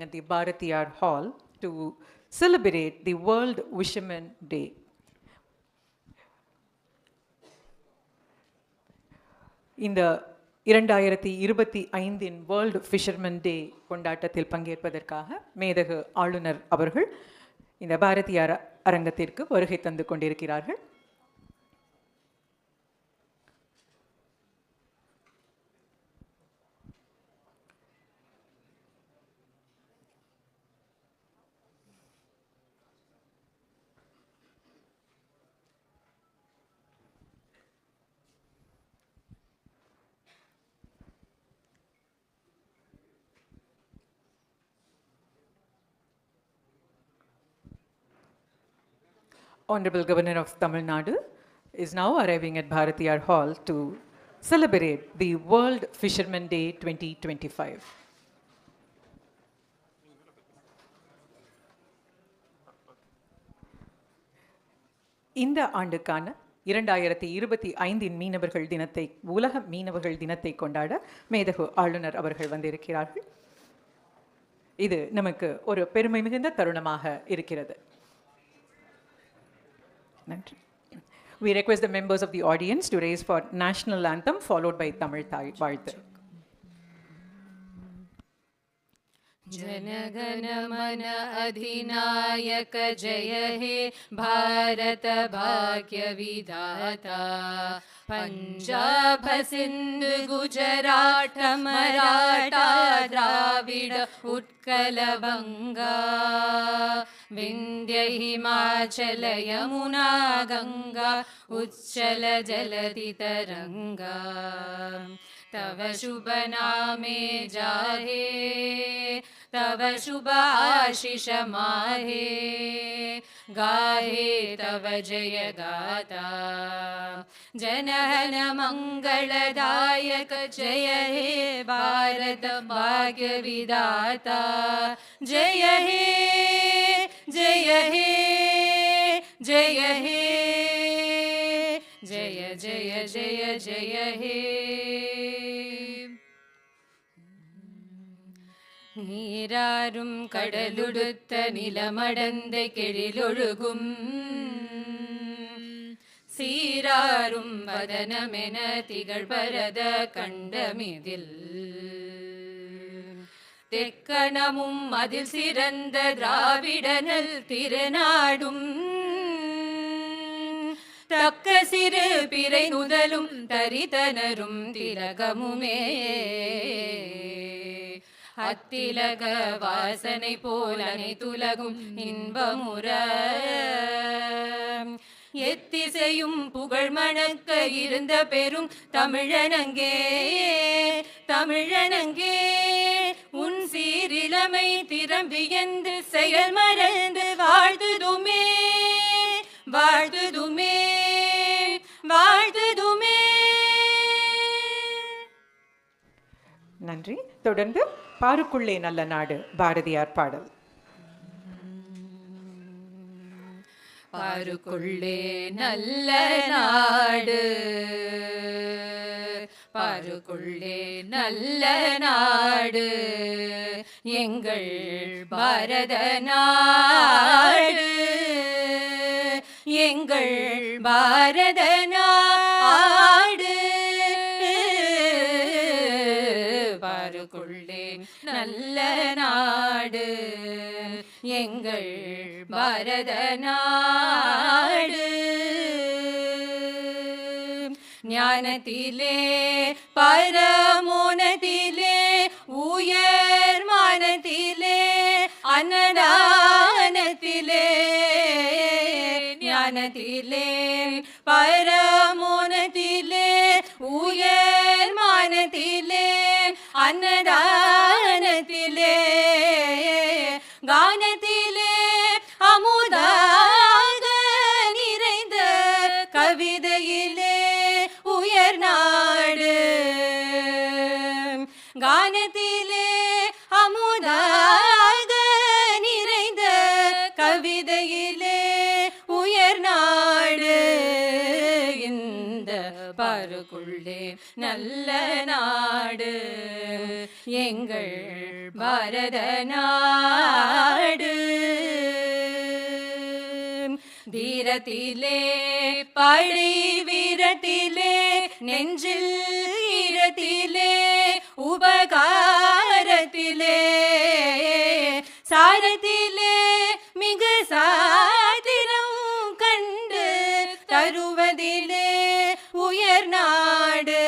at the Bharatiyar Hall to celebrate the World Fisherman Day. இந்த 2025 world fisherman டே கொண்டாட்டத்தில் பங்கேற்பதற்காக மேதகு ஆளுநர் அவர்கள் இந்த பாரதியார் அரங்கத்திற்கு வருகை தந்து கொண்டிருக்கிறார்கள். Honorable Governor of Tamil Nadu is now arriving at Bharatiyar Hall to celebrate the World Fisherman Day 2025. இந்த ஆண்டுக்கான 2025 மீனவர்கள் தினத்தை உலக மீனவர்கள் தினத்தை கொண்டாட மேதகு ஆளுநர் அவர்கள் வந்திருக்கிறார்கள். இது நமக்கு ஒரு பெருமை மிகுந்த தருணமாக இருக்கிறது. We request the members of the audience to raise for national anthem followed by Tamil Vaalthu. जनगण मन अधिनायक जय हे भारत भाग्य विधाता पंजाब सिंध गुजरात मराठा द्राविड उत्कल बंगा विंध्य हिमाचल यमुना गंगा उच्चल जलधि तरंगा तव शुभ नामे जाहे तव शुभ आशीष माहे गाहे तव जय गाथा जनहन मंगलदायक जय हे भारत भाग्य विधाता जय हे जय हे जय हे जय जय जय जय हे நீராரும் கடலுடுத்த நிலமடந்த கெழிலொழுகும் சீராரும் வதனமென திகழ்பரத கண்டமிதில் தெக்கணமும் அதில் சிறந்த திராவிடனல் திருநாடும் தக்க சிறு பிறை நுதலும் தரிதனரும் திலகமுமே அத்திலக வாசனை போல் அனைத்துலகும் இன்பமுற எத்திசையும் புகழ் மணக்க இருந்த பெரும் தமிழனங்கே தமிழனங்கே உன் சீரிலமை திறம்பியந்து செயல் மறந்து வாழ்த்துதுமே வாழ்த்துதுமே வாழ்த்துதுமே. நன்றி. தொடர்ந்து பாருக்குள்ளே நல்ல நாடு பாரதியார் பாடல். பாருக்குள்ளே நல்ல நாடு பாருக்குள்ளே நல்ல நாடு எங்கள் பாரத நாடு எங்கள் பாரத நாடு பாருக்குள்ளே நல்ல நாடு எங்கள் பாரத நாடு ஞானத்திலே பரமோனத்திலே உயர் மானத்திலே அன்னதானத்திலே ஞானத்திலே பரமோனத்திலே உயர் மானத்திலே அன்னதானத்திலே கானத்திலே அமுதாக நிறைந்த கவிதையிலே உயர் நாடு கானத்திலே அமுதாக நிறைந்த கவிதையிலே உயர் நாடு இந்த பாருக்குள்ளே நல்ல நாடு எங்கள் பாரத நாடு. தீரத்திலே படை வீரத்திலே நெஞ்சில் ஈரத்திலே உபகாரத்திலே சாரத்திலே மிகு சாத்திரம் கண்டு தருவதிலே உயர் நாடு.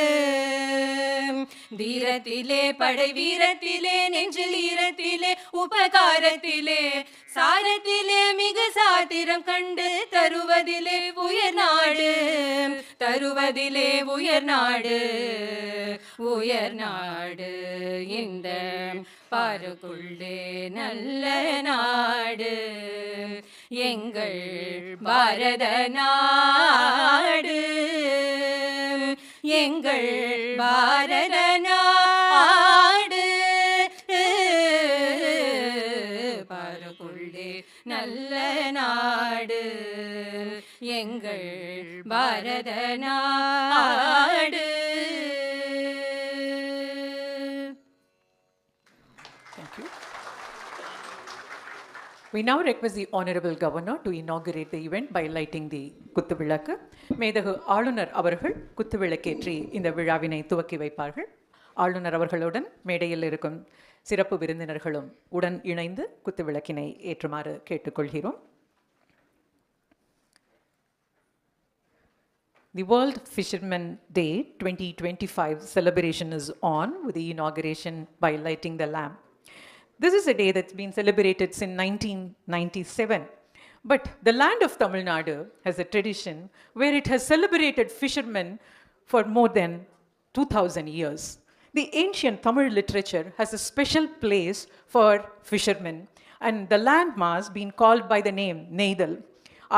தீரத்திலே படை வீரத்திலே நெஞ்சில் ஈரத்திலே உபகாரத்திலே சாரத்திலே மிகு சாத்திரம் கண்டு தருவதிலே உயர் நாடு. தருவதிலே உயர் நாடு. உயர் நாடு இந்த பாருக்குள்ளே நல்ல நாடு. எங்கள் பாரத நாடு. எங்கள் பாரத நாடு. பாருக்குள்ளே நல்ல நாடு. எங்கள் பாரத நாடு. Thank you. We now request the Honorable Governor to inaugurate the event by lighting the குத்துவிளக்கு. மேதகு ஆளுநர் அவர்கள் குத்துவிளக்கேற்றி இந்த விழாவினை துவக்கி வைப்பார்கள். ஆளுநர் அவர்களுடன் மேடையில் இருக்கும் சிறப்பு விருந்தினர்களும் உடன் இணைந்து குத்துவிளக்கினை ஏற்றுமாறு கேட்டுக்கொள்கிறோம். The World Fisherman Day 2025 celebration is on with the inauguration by lighting the lamp. This is a day that's been celebrated since 1997. But the land of Tamil Nadu has a tradition where it has celebrated fishermen for more than 2000 years. The ancient Tamil literature has a special place for fishermen, and the landmass being called by the name Neidal.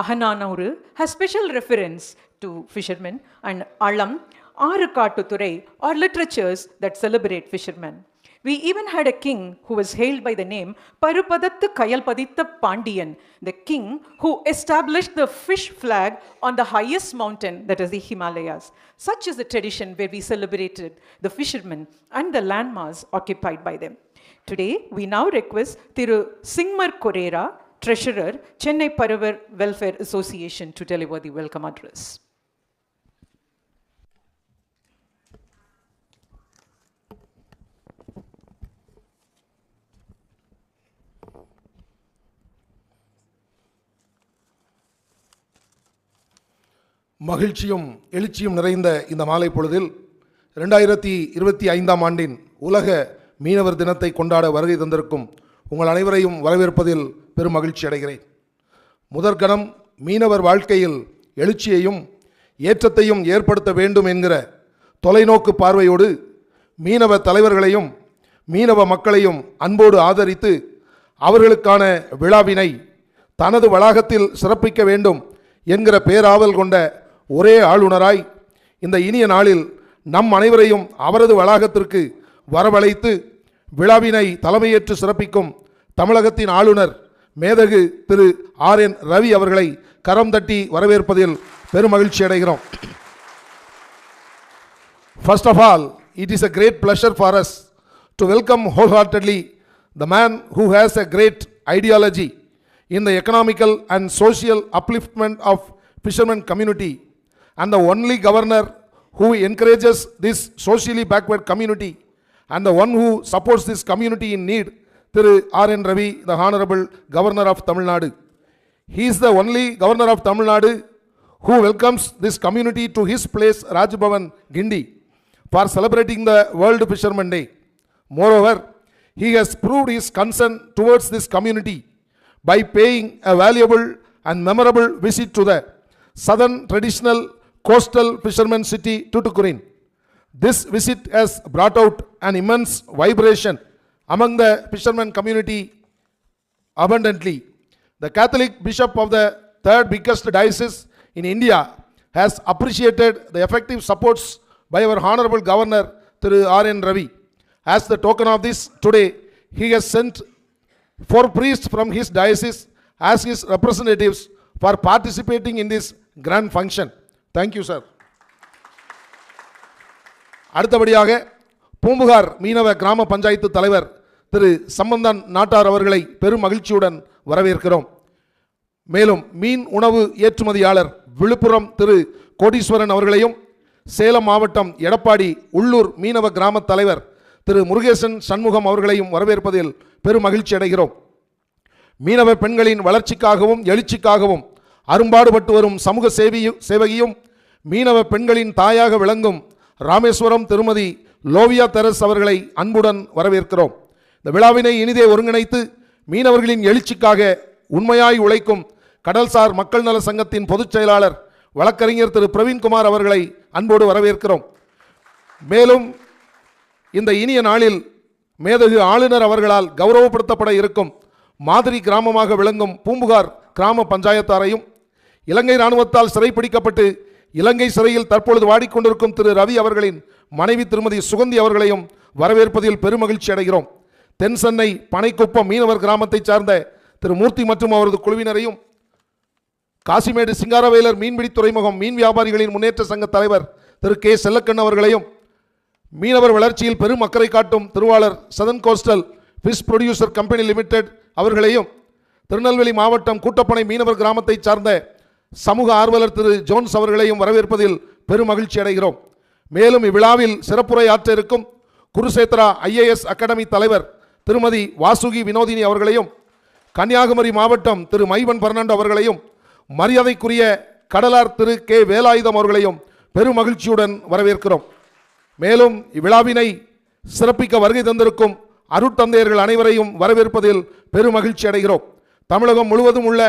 Ahananauru has special reference to fishermen, and Alam, Arukattuturai are literatures that celebrate fishermen. We even had a king who was hailed by the name Parupadattu Kayalpaditha Pandiyan, the king who established the fish flag on the highest mountain, that is the Himalayas. Such is the tradition where we celebrated the fishermen and the landmass occupied by them. Today, we now request Thiru Singmar Korera, Treasurer, Chennai Paravar Welfare Association, to deliver the welcome address. மகிழ்ச்சியும் எழுச்சியும் நிறைந்த இந்த மாலை பொழுதில் 2025ஆம் ஆண்டின் உலக மீனவர் தினத்தை கொண்டாட வருகை தந்திருக்கும் உங்கள் அனைவரையும் வரவேற்பதில் பெரும் மகிழ்ச்சி அடைகிறேன். முதற்கணம் மீனவர் வாழ்க்கையில் எழுச்சியையும் ஏற்றத்தையும் ஏற்படுத்த வேண்டும் என்கிற தொலைநோக்கு பார்வையோடு மீனவ தலைவர்களையும் மீனவ மக்களையும் அன்போடு ஆதரித்து அவர்களுக்கான விழாவினை தனது வளாகத்தில் சிறப்பிக்க வேண்டும் என்கிற பேராவல் கொண்ட ஒரே ஆளுநராய் இந்த இனிய நாளில் நம் அனைவரையும் அவரது வளாகத்திற்கு வரவழைத்து விழாவினை தலைமையேற்று சிறப்பிக்கும் தமிழகத்தின் ஆளுநர் மேதகு திரு RN ரவி அவர்களை கரம் தட்டி வரவேற்பதில் பெருமகிழ்ச்சி அடைகிறோம். First of all, it is a great pleasure for us to welcome wholeheartedly the man who has a great ideology in the economical and social upliftment of fishermen community, and the only governor who encourages this socially backward community and the one who supports this community in need, Thiru RN Ravi, the Honorable Governor of Tamil Nadu. He is the only Governor of Tamil Nadu who welcomes this community to his place Raj Bhavan, Gindi, for celebrating the World Fisherman Day. Moreover, he has proved his concern towards this community by paying a valuable and memorable visit to the southern traditional coastal fisherman city Tuticorin. This visit has brought out an immense vibration among the fisherman community abundantly. The Catholic Bishop of the third biggest diocese in India has appreciated the effective supports by our Honorable Governor Thiru RN Ravi. As the token of this, today he has sent 4 priests from his diocese as his representatives for participating in this grand function. Thank you, sir. அடுத்தபடியாக பூம்புகார் மீனவ கிராம பஞ்சாயத்து தலைவர் திரு சம்பந்தன் நாட்டார் அவர்களை பெரும் மகிழ்ச்சியுடன் வரவேற்கிறோம். மேலும் மீன் உணவு ஏற்றுமதியாளர் விழுப்புரம் திரு கோடீஸ்வரன் அவர்களையும், சேலம் மாவட்டம் எடப்பாடி உள்ளூர் மீனவ கிராம தலைவர் திரு முருகேசன் சண்முகம் அவர்களையும் வரவேற்பதில் பெரும் மகிழ்ச்சி அடைகிறோம். மீனவ பெண்களின் வளர்ச்சிக்காகவும் எழுச்சிக்காகவும் அரும்பாடுபட்டு வரும் சமூக சேவகியும் மீனவ பெண்களின் தாயாக விளங்கும் ராமேஸ்வரம் திருமதி லோவியா தெரஸ் அவர்களை அன்புடன் வரவேற்கிறோம். இந்த விழாவினை இனிதே ஒருங்கிணைத்து மீனவர்களின் எழுச்சிக்காக உண்மையாய் உழைக்கும் கடல்சார் மக்கள் நல சங்கத்தின் பொதுச் செயலாளர் வழக்கறிஞர் திரு பிரவீன்குமார் அவர்களை அன்போடு வரவேற்கிறோம். மேலும் இந்த இனிய நாளில் மேதகு ஆளுநர் அவர்களால் கௌரவப்படுத்தப்பட இருக்கும் மாதிரி கிராமமாக விளங்கும் பூம்புகார் கிராம பஞ்சாயத்தாரையும், இலங்கை இராணுவத்தால் சிறைப்பிடிக்கப்பட்டு இலங்கை சிறையில் தற்பொழுது வாடிக்கொண்டிருக்கும் திரு ரவி அவர்களின் மனைவி திருமதி சுகந்தி அவர்களையும் வரவேற்பதில் பெருமகிழ்ச்சி அடைகிறோம். தென் சென்னை பனைக்குப்பம் மீனவர் கிராமத்தை சார்ந்த திரு மூர்த்தி மற்றும் அவரது குழுவினரையும், காசிமேடு சிங்காரவேலர் மீன்பிடி துறைமுகம் மீன் வியாபாரிகளின் முன்னேற்ற சங்க தலைவர் திரு கே செல்லக்கண் அவர்களையும், மீனவர் வளர்ச்சியில் பெரும் அக்கறை காட்டும் திருவாளர் southern coastal fish producer company limited அவர்களையும், திருநெல்வேலி மாவட்டம் கூட்டப்பனை மீனவர் கிராமத்தை சார்ந்த சமூக ஆர்வலர் திரு ஜோன்ஸ் அவர்களையும் வரவேற்பதில் பெரும் மகிழ்ச்சி அடைகிறோம். மேலும் இவ்விழாவில் சிறப்புரை ஆற்ற இருக்கும் குருசேத்ரா IAS அகாடமி தலைவர் திருமதி வாசுகி வினோதினி அவர்களையும், கன்னியாகுமரி மாவட்டம் திரு மைவன் பர்னாண்டோ அவர்களையும், மரியாதைக்குரிய கடலார் திரு கே வேலாயுதம் அவர்களையும் பெரும் மகிழ்ச்சியுடன் வரவேற்கிறோம். மேலும் இவ்விழாவினை சிறப்பிக்க வருகை தந்திருக்கும் அருட்தந்தையர்கள் அனைவரையும் வரவேற்பதில் பெரும் மகிழ்ச்சி அடைகிறோம். தமிழகம் முழுவதும் உள்ள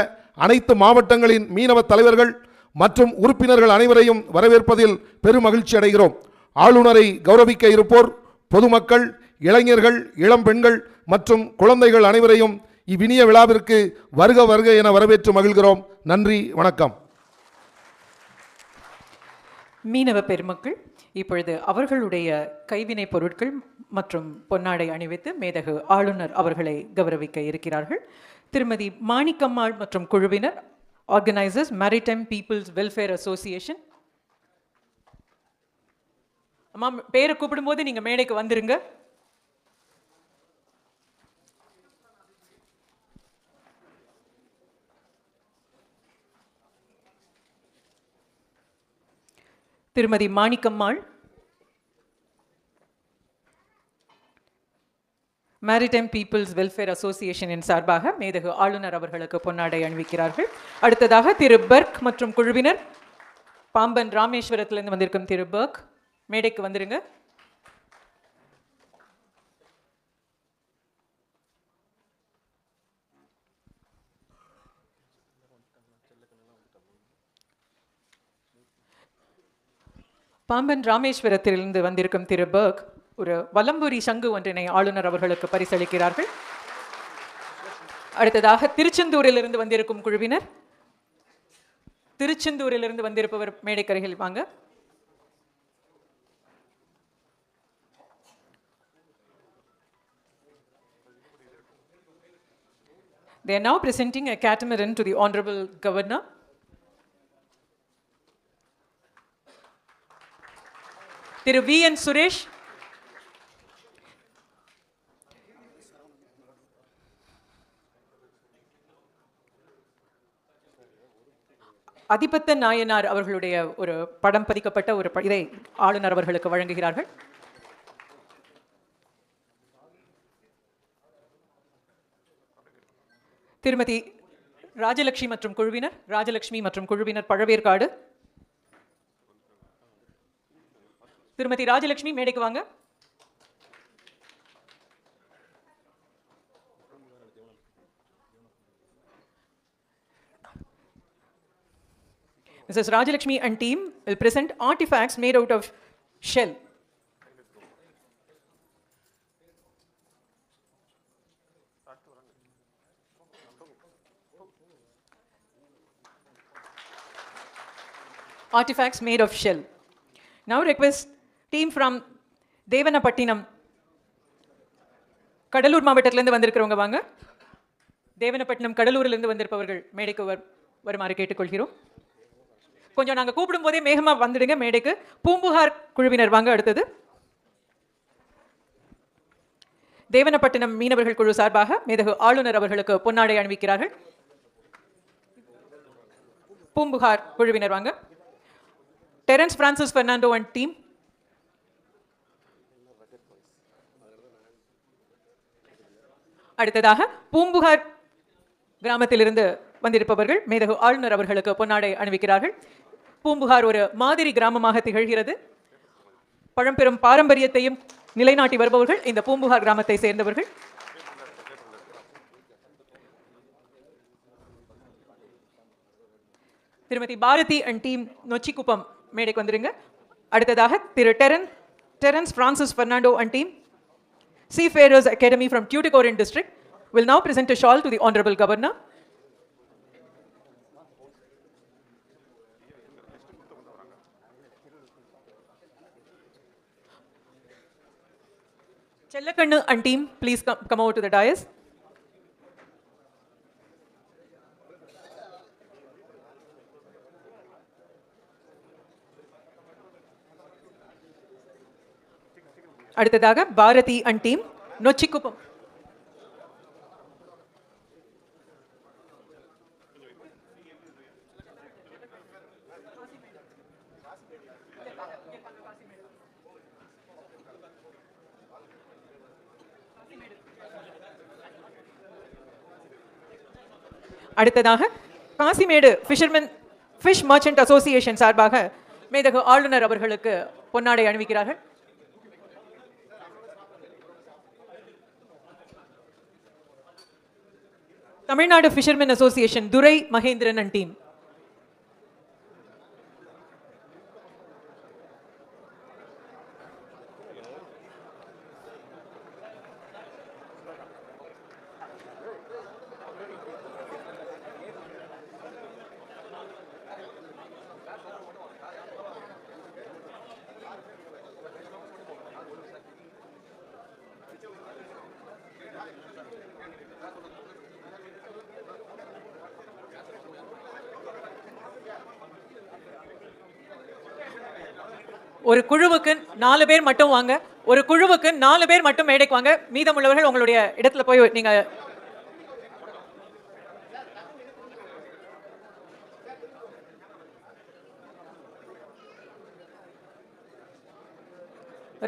அனைத்து மாவட்டங்களின் மீனவ தலைவர்கள் மற்றும் உறுப்பினர்கள் அனைவரையும் வரவேற்பதில் பெரும் மகிழ்ச்சி அடைகிறோம். ஆளுநரை கௌரவிக்க இருப்போர் பொதுமக்கள், இளைஞர்கள், இளம் பெண்கள் மற்றும் குழந்தைகள் அனைவரையும் இவ்வினிய விழாவிற்கு வருக வருக என வரவேற்று மகிழ்கிறோம். நன்றி, வணக்கம். மீனவ பெருமக்கள் இப்பொழுது அவர்களுடைய கைவினை பொருட்கள் மற்றும் பொன்னாடை அணிவித்து மேதகு ஆளுநர் அவர்களை கௌரவிக்க இருக்கிறார்கள். திருமதி மாணிக்கம்மாள் மற்றும் குழுவினர், organisers maritime peoples welfare association. அம்மா பேரை கூப்பிடும்போது நீங்க மேடைக்கு வந்துருங்க. திருமதி மாணிக்கம்மாள் மேரிடைம் பீப்புள்ஸ் வெல்ஃபேர் அசோசியேஷனின் சார்பாக மேதகு ஆளுநர் அவர்களுக்கு பொன்னாடை அணிவிக்கிறார்கள். அடுத்ததாக திரு பர்க் மற்றும் குழுவினர், பாம்பன் ராமேஸ்வரத்திலிருந்து வந்திருக்கும் திரு பர்க் மேடைக்கு வந்துருங்க. பாம்பன் ராமேஸ்வரத்திலிருந்து வந்திருக்கும் திரு பர்க் ஒரு வலம்புரி சங்கு ஒன்றினை ஆளுநர் அவர்களுக்கு பரிசளிக்கிறார்கள். அடுத்ததாக திருச்செந்தூரிலிருந்து வந்திருக்கும் குழுவினர், திருச்செந்தூரிலிருந்து வந்திருப்பவர் மேடைக்கரையில் வாங்க. They are now presenting a catamaran to the Honorable Governor. Thiru VN Suresh, Adhipattha Nayanar அவர்களுடைய ஒரு படம் பதிக்கப்பட்ட ஒரு இதை ஆளுநர் அவர்களுக்கு வழங்குகிறார்கள். திருமதி ராஜலட்சுமி மற்றும் குழுவினர் பழவேற்காடு. திருமதி ராஜலட்சுமி மேடைக்கு வாங்க. Mrs. Rajalakshmi and team will present artifacts made out of shell. Artifacts made of shell. Now request team from Devanapattinam, Cuddalore மாவட்டத்திலிருந்து வந்திருக்கிறவங்க வாங்க. தேவனப்பட்டினம் கடலூரிலிருந்து வந்திருப்பவர்கள் மேடைக்கு வருமாறு கேட்டுக்கொள்கிறோம். கொஞ்சம் நாங்கள் கூப்பிடும் போதே மேகமா வந்துடுங்க மேடைக்கு. பூம்புகார் குழுவினர் வாங்க. அடுத்தது தேவனப்பட்டினம் மீனவர்கள் குழு சார்பாக மேதகு ஆளுநர் அவர்களுக்கு பொன்னாடை அணிவிக்கிறார்கள். பூம்புகார் குழுவினர் வாங்க. Terrence Francis Fernando and team. அடுத்ததாக பூம்புகார் கிராமத்திலிருந்து வந்திருப்பவர்கள் மேதகு ஆளுநர் அவர்களுக்கு பொன்னாடை அணிவிக்கிறார்கள். பூம்புகார் ஒரு மாதிரி கிராமமாக திகழ்கிறது. பழம்பெரும் பாரம்பரியத்தையும் நிலைநாட்டி வருபவர்கள் இந்த பூம்புகார் கிராமத்தை சேர்ந்தவர்கள். திருமதி பாரதி அண்ட் டீம் நொச்சிக்குப்பம் மேடைக்கு வந்துருங்க. அடுத்ததாக திரு Terence Francis Fernando and team Seafarers Academy from Tuticorin district will now present a shawl to the Honorable Governor. Chellakannu and team, please come over to the dais. அடுத்ததாக பாரதி அண்ட் டீம் நொச்சிக்குப்பம். அடுத்ததாக காசிமேடு ஃபிஷ் மர்ச்சன்ட் அசோசியேஷன் சார்பாக மேதகு ஆளுநர் அவர்களுக்கு பொன்னாடை அணிவிக்கிறார்கள். Tamil Nadu fishermen association Durai Mahendran and team. ஒரு குழுவுக்கு 4 பேர் மட்டும் வாங்க. ஒரு குழுவுக்கு 4 பேர் மட்டும் மேடைக்கு வாங்க. மீதமுள்ளவர்கள் உங்களுடைய இடத்துல போய் நீங்க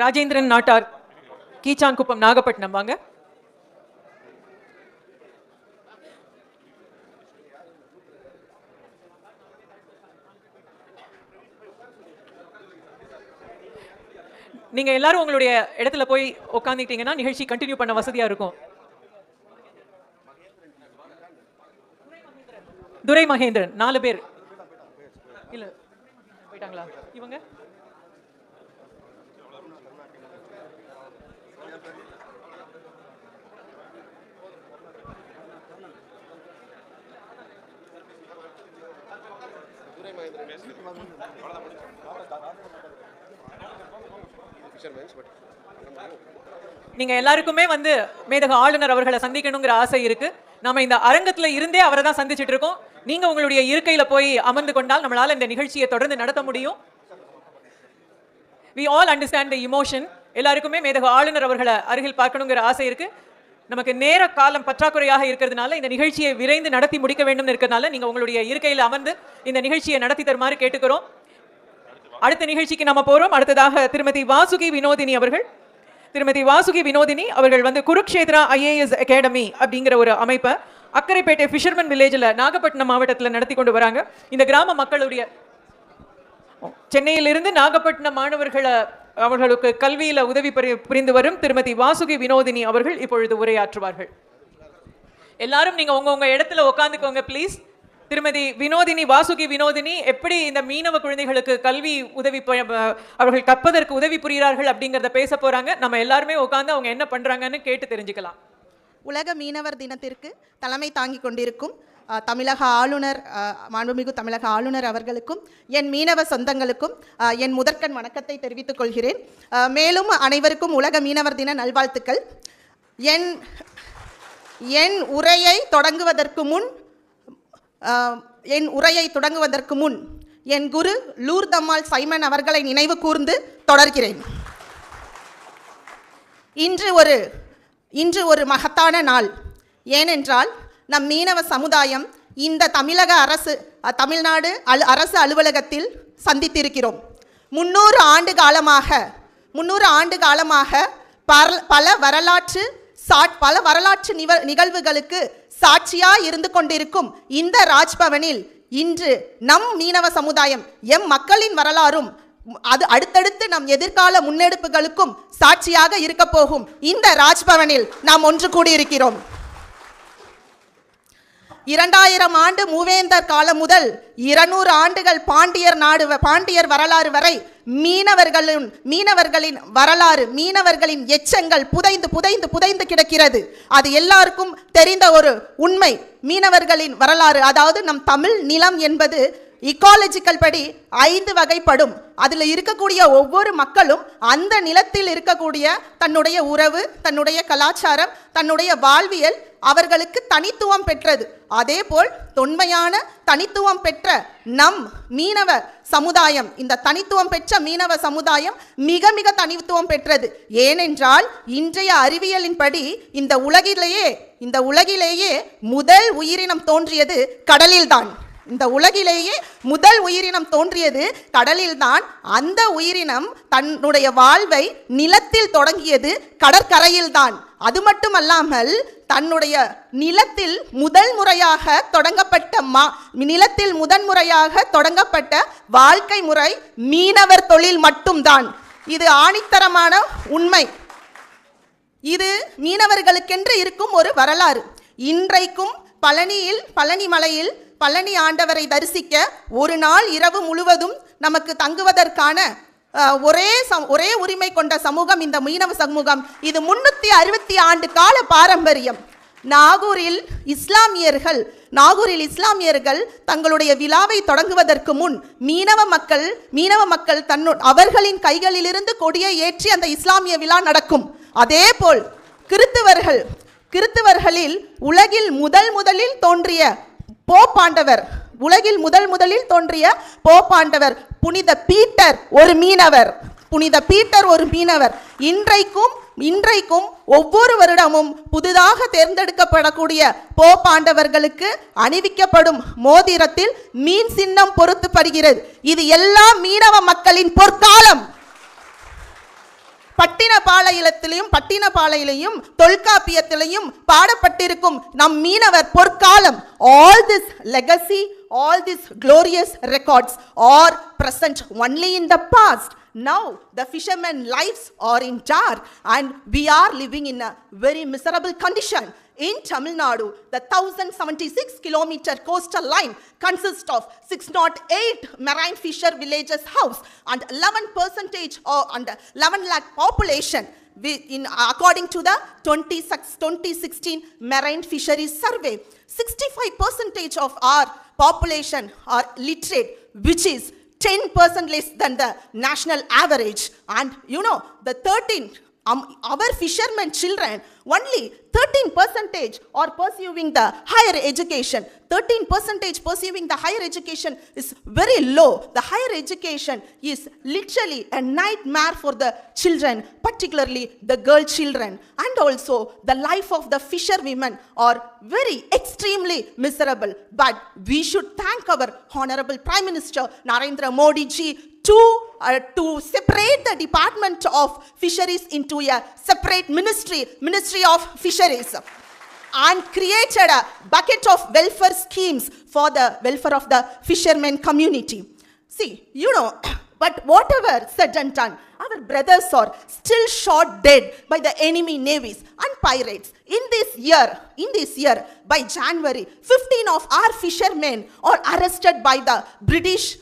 ராஜேந்திரன் நாட்டார் கீச்சான்குப்பம் நாகப்பட்டினம் வாங்க. நீங்க எல்லாரும் உங்களுடைய இடத்துல போய் உட்கார்ந்துட்டீங்கன்னா நிகழ்ச்சி கண்டினியூ பண்ண வசதியா இருக்கும். துரை மகேந்திரன் 4 பேர் இல்ல போயிட்டாங்களா இவங்க? நீங்க எல்லாருக்குமே வந்து மேதகு ஆளுநர் அவர்களை சந்திக்கணுங்கிற ஆசை இருக்கு. நாம இந்த அரங்கத்துல இருந்தே அவரை தான் சந்திச்சிட்டு இருக்கோம். நீங்க உங்களுடைய இருக்கையில போய் அமர்ந்து கொண்டால் நம்மளால இந்த நிகழ்ச்சியை தொடர்ந்து நடத்த முடியும். We all understand the emotion. எல்லாருக்குமே மேதகு ஆளுநர் அவர்களை அருகில் பார்க்கணுங்கிற ஆசை இருக்கு. நமக்கு நேர காலம் பற்றாக்குறையாக இருக்கிறதுனால இந்த நிகழ்ச்சியை விரைந்து நடத்தி முடிக்க வேண்டும் இருக்கிறதுனால நீங்க உங்களுடைய இருக்கையில் அமர்ந்து இந்த நிகழ்ச்சியை நடத்தி தருமாறு கேட்டுக்கிறோம். அடுத்த நிகழ்ச்சிக்கு நம்ம போறோம். அடுத்ததாக திருமதி வாசுகி வினோதினி அவர்கள் வந்து குருக்ஷேத்ரா IAS அகாடமி அப்படிங்கிற ஒரு அமைப்பை அக்கரைப்பேட்டை ஃபிஷர்மன் வில்லேஜில் நாகப்பட்டினம் மாவட்டத்தில் நடத்தி கொண்டு வராங்க. இந்த கிராம மக்களுடைய சென்னையிலிருந்து நாகப்பட்டினம் அவர்களுக்கு கல்வியில உதவி புரிந்து வரும் திருமதி வாசுகி வினோதினி அவர்கள் இப்பொழுது உரையாற்றுவார்கள். எல்லாரும் நீங்க உங்க இடத்துல உட்காந்துக்கோங்க ப்ளீஸ். திருமதி வாசுகி வினோதினி எப்படி இந்த மீனவ குழந்தைகளுக்கு கல்வி உதவி அவர்கள் கற்பதற்கு உதவி புரிகிறார்கள் அப்படிங்கிறத பேச போறாங்க. நம்ம எல்லாருமே உட்காந்து அவங்க என்ன பண்றாங்கன்னு கேட்டு தெரிஞ்சுக்கலாம். உலக மீனவர் தினத்திற்கு தலைமை தாங்கி கொண்டிருக்கும் தமிழக ஆளுநர் மாண்புமிகு தமிழக ஆளுநர் அவர்களுக்கும் என் மீனவ சொந்தங்களுக்கும் என் முதற்கண் வணக்கத்தை தெரிவித்துக் கொள்கிறேன். மேலும் அனைவருக்கும் உலக மீனவர் தின நல்வாழ்த்துக்கள். என் உரையை தொடங்குவதற்கு முன் என் குரு லூர்தம்மாள் சைமன் அவர்களை நினைவு கூர்ந்து தொடர்கிறேன். இன்று ஒரு இன்று ஒரு மகத்தான நாள். ஏனென்றால் நம் மீனவ சமுதாயம் இந்த தமிழக தமிழ்நாடு அரசு அலுவலகத்தில் சந்தித்திருக்கிறோம். 300 ஆண்டு காலமாக பல வரலாற்று நிகழ்வுகளுக்கு சாட்சியாக இருந்து கொண்டிருக்கும் இந்த ராஜ்பவனில் இன்று நம் மீனவ சமுதாயம் எம் மக்களின் வரலாறும் அது அடுத்தடுத்து நம் எதிர்கால முன்னெடுப்புகளுக்கும் சாட்சியாக இருக்க போகும் இந்த ராஜ்பவனில் நாம் ஒன்று கூடியிருக்கிறோம். 2000 ஆண்டு மூவேந்தர் காலம் முதல் 200 ஆண்டுகள் பாண்டியர் வரலாறு வரை மீனவர்களின் வரலாறு, மீனவர்களின் எச்சங்கள் புதைந்து கிடக்கிறது. அது எல்லாருக்கும் தெரிந்த ஒரு உண்மை. மீனவர்களின் வரலாறு, அதாவது நம் தமிழ் நிலம் என்பது இக்காலஜிக்கல் படி 5 வகைப்படும். அதில் இருக்கக்கூடிய ஒவ்வொரு மக்களும் அந்த நிலத்தில் இருக்கக்கூடிய தன்னுடைய உறவு, தன்னுடைய கலாச்சாரம், தன்னுடைய வாழ்வியல் அவர்களுக்கு தனித்துவம் பெற்றது. அதேபோல் தொன்மையான தனித்துவம் பெற்ற நம் மீனவ சமுதாயம், இந்த தனித்துவம் பெற்ற மீனவ சமுதாயம் மிக மிக தனித்துவம் பெற்றது. ஏனென்றால் இன்றைய அறிவியலின்படி இந்த உலகிலேயே முதல் உயிரினம் தோன்றியது கடலில்தான். கடலில்தான். அந்த உயிரினம் தன்னுடைய வாழ்வை நிலத்தில் தொடங்கியது கடற்கரையில்தான். அது மட்டுமல்லாமல் தன்னுடைய நிலத்தில் முதன்முறையாக தொடங்கப்பட்ட வாழ்க்கை முறை மீனவர் தொழில் மட்டும்தான். இது ஆணித்தரமான உண்மை. இது மீனவர்களுக்கென்று இருக்கும் ஒரு வரலாறு. இன்றைக்கும் பழனி மலையில் பழனி ஆண்டவரை தரிசிக்க ஒரு நாள் இரவு முழுவதும் நமக்கு தங்குவதற்கான ஒரே உரிமை கொண்ட சமூகம் இந்த மீனவ சமூகம். இது 360 ஆண்டு கால பாரம்பரியம். நாகூரில் இஸ்லாமியர்கள் தங்களுடைய விழாவை தொடங்குவதற்கு முன் மீனவ மக்கள் அவர்களின் கைகளிலிருந்து கொடியை ஏற்றி அந்த இஸ்லாமிய விழா நடக்கும். அதேபோல் கிறித்துவர்களில் உலகில் முதலில் தோன்றிய போப்பாண்டவர் புனித பீட்டர் ஒரு மீனவர். இன்றைக்கும் ஒவ்வொரு வருடமும் புதிதாக தேர்ந்தெடுக்கப்படக்கூடிய போப்பாண்டவர்களுக்கு அணிவிக்கப்படும் மோதிரத்தில் மீன் சின்னம் பொருத்தப்படுகிறது. இது எல்லா மீனவ மக்களின் பொற்காலம். பட்டினப்பாளையிலையும் தொல்காப்பியத்திலையும் பாடப்பட்டிருக்கும் நம் மீனவர் பொற்காலம். All this legacy, all these glorious records are present only in the past. Now the fishermen's lives are in dark and we are living in a very miserable condition. In Tamil Nadu, the 1076 kilometer coastal line consists of 608 marine fisher villages house and 11 lakh population. According to the 2016 Marine Fisheries Survey, 65% of our population are literate, which is 10% less than the national average. And our fishermen children, only 13% are pursuing the higher education. 13% pursuing the higher education is very low. The higher education is literally a nightmare for the children, particularly the girl children. And also the life of the fisherwomen are very extremely miserable. But we should thank our Honorable Prime Minister Narendra Modi ji to separate the Department of Fisheries into a separate Ministry of Fisheries, and created a bucket of welfare schemes for the welfare of the fishermen community. See, but whatever said and done, our brothers are still shot dead by the enemy navies and pirates. In this year, by January, 15 of our fishermen are arrested by the British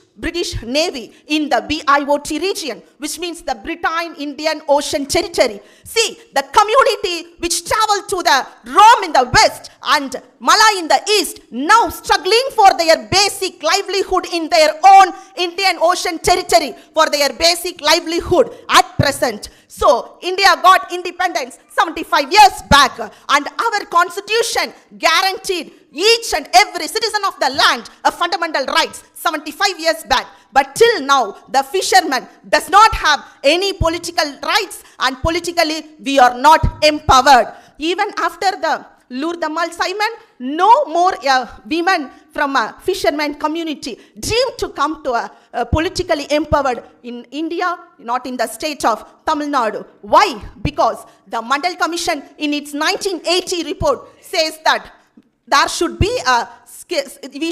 Navy in the BIOT region, which means the Britain Indian Ocean Territory. See, the community which traveled to the Rome in the west and Malay in the east, now struggling for their basic livelihood in their own Indian Ocean Territory, for their basic livelihood at present. So, India got independence 75 years back, and our constitution guaranteed each and every citizen of the land a fundamental rights 75 years back. But till now, the fisherman does not have any political rights, and politically we are not empowered. Even after the Lourdes Simon, no more women from a fisherman community dream to come to a politically empowered in India, not in the state of Tamil Nadu. Why? Because the Mandal Commission in its 1980 report says that there should be we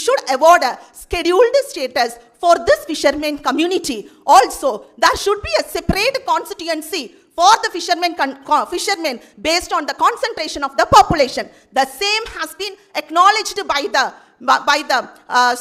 should award a scheduled status for this fisherman community. Also, there should be a separate constituency for the fishermen based on the concentration of the population. The same has been acknowledged by the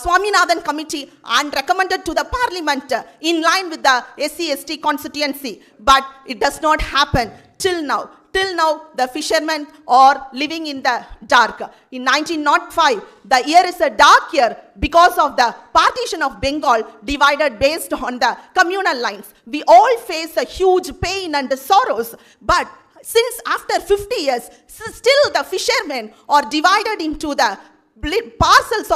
Swaminathan committee and recommended to the parliament in line with the SC/ST constituency. But it does not happen till now. Till now, the fishermen are living in the dark. In 1905, the year is a dark year because of the partition of Bengal divided based on the communal lines. We all face a huge pain and sorrows. But since after 50 years, still the fishermen are divided into the parcels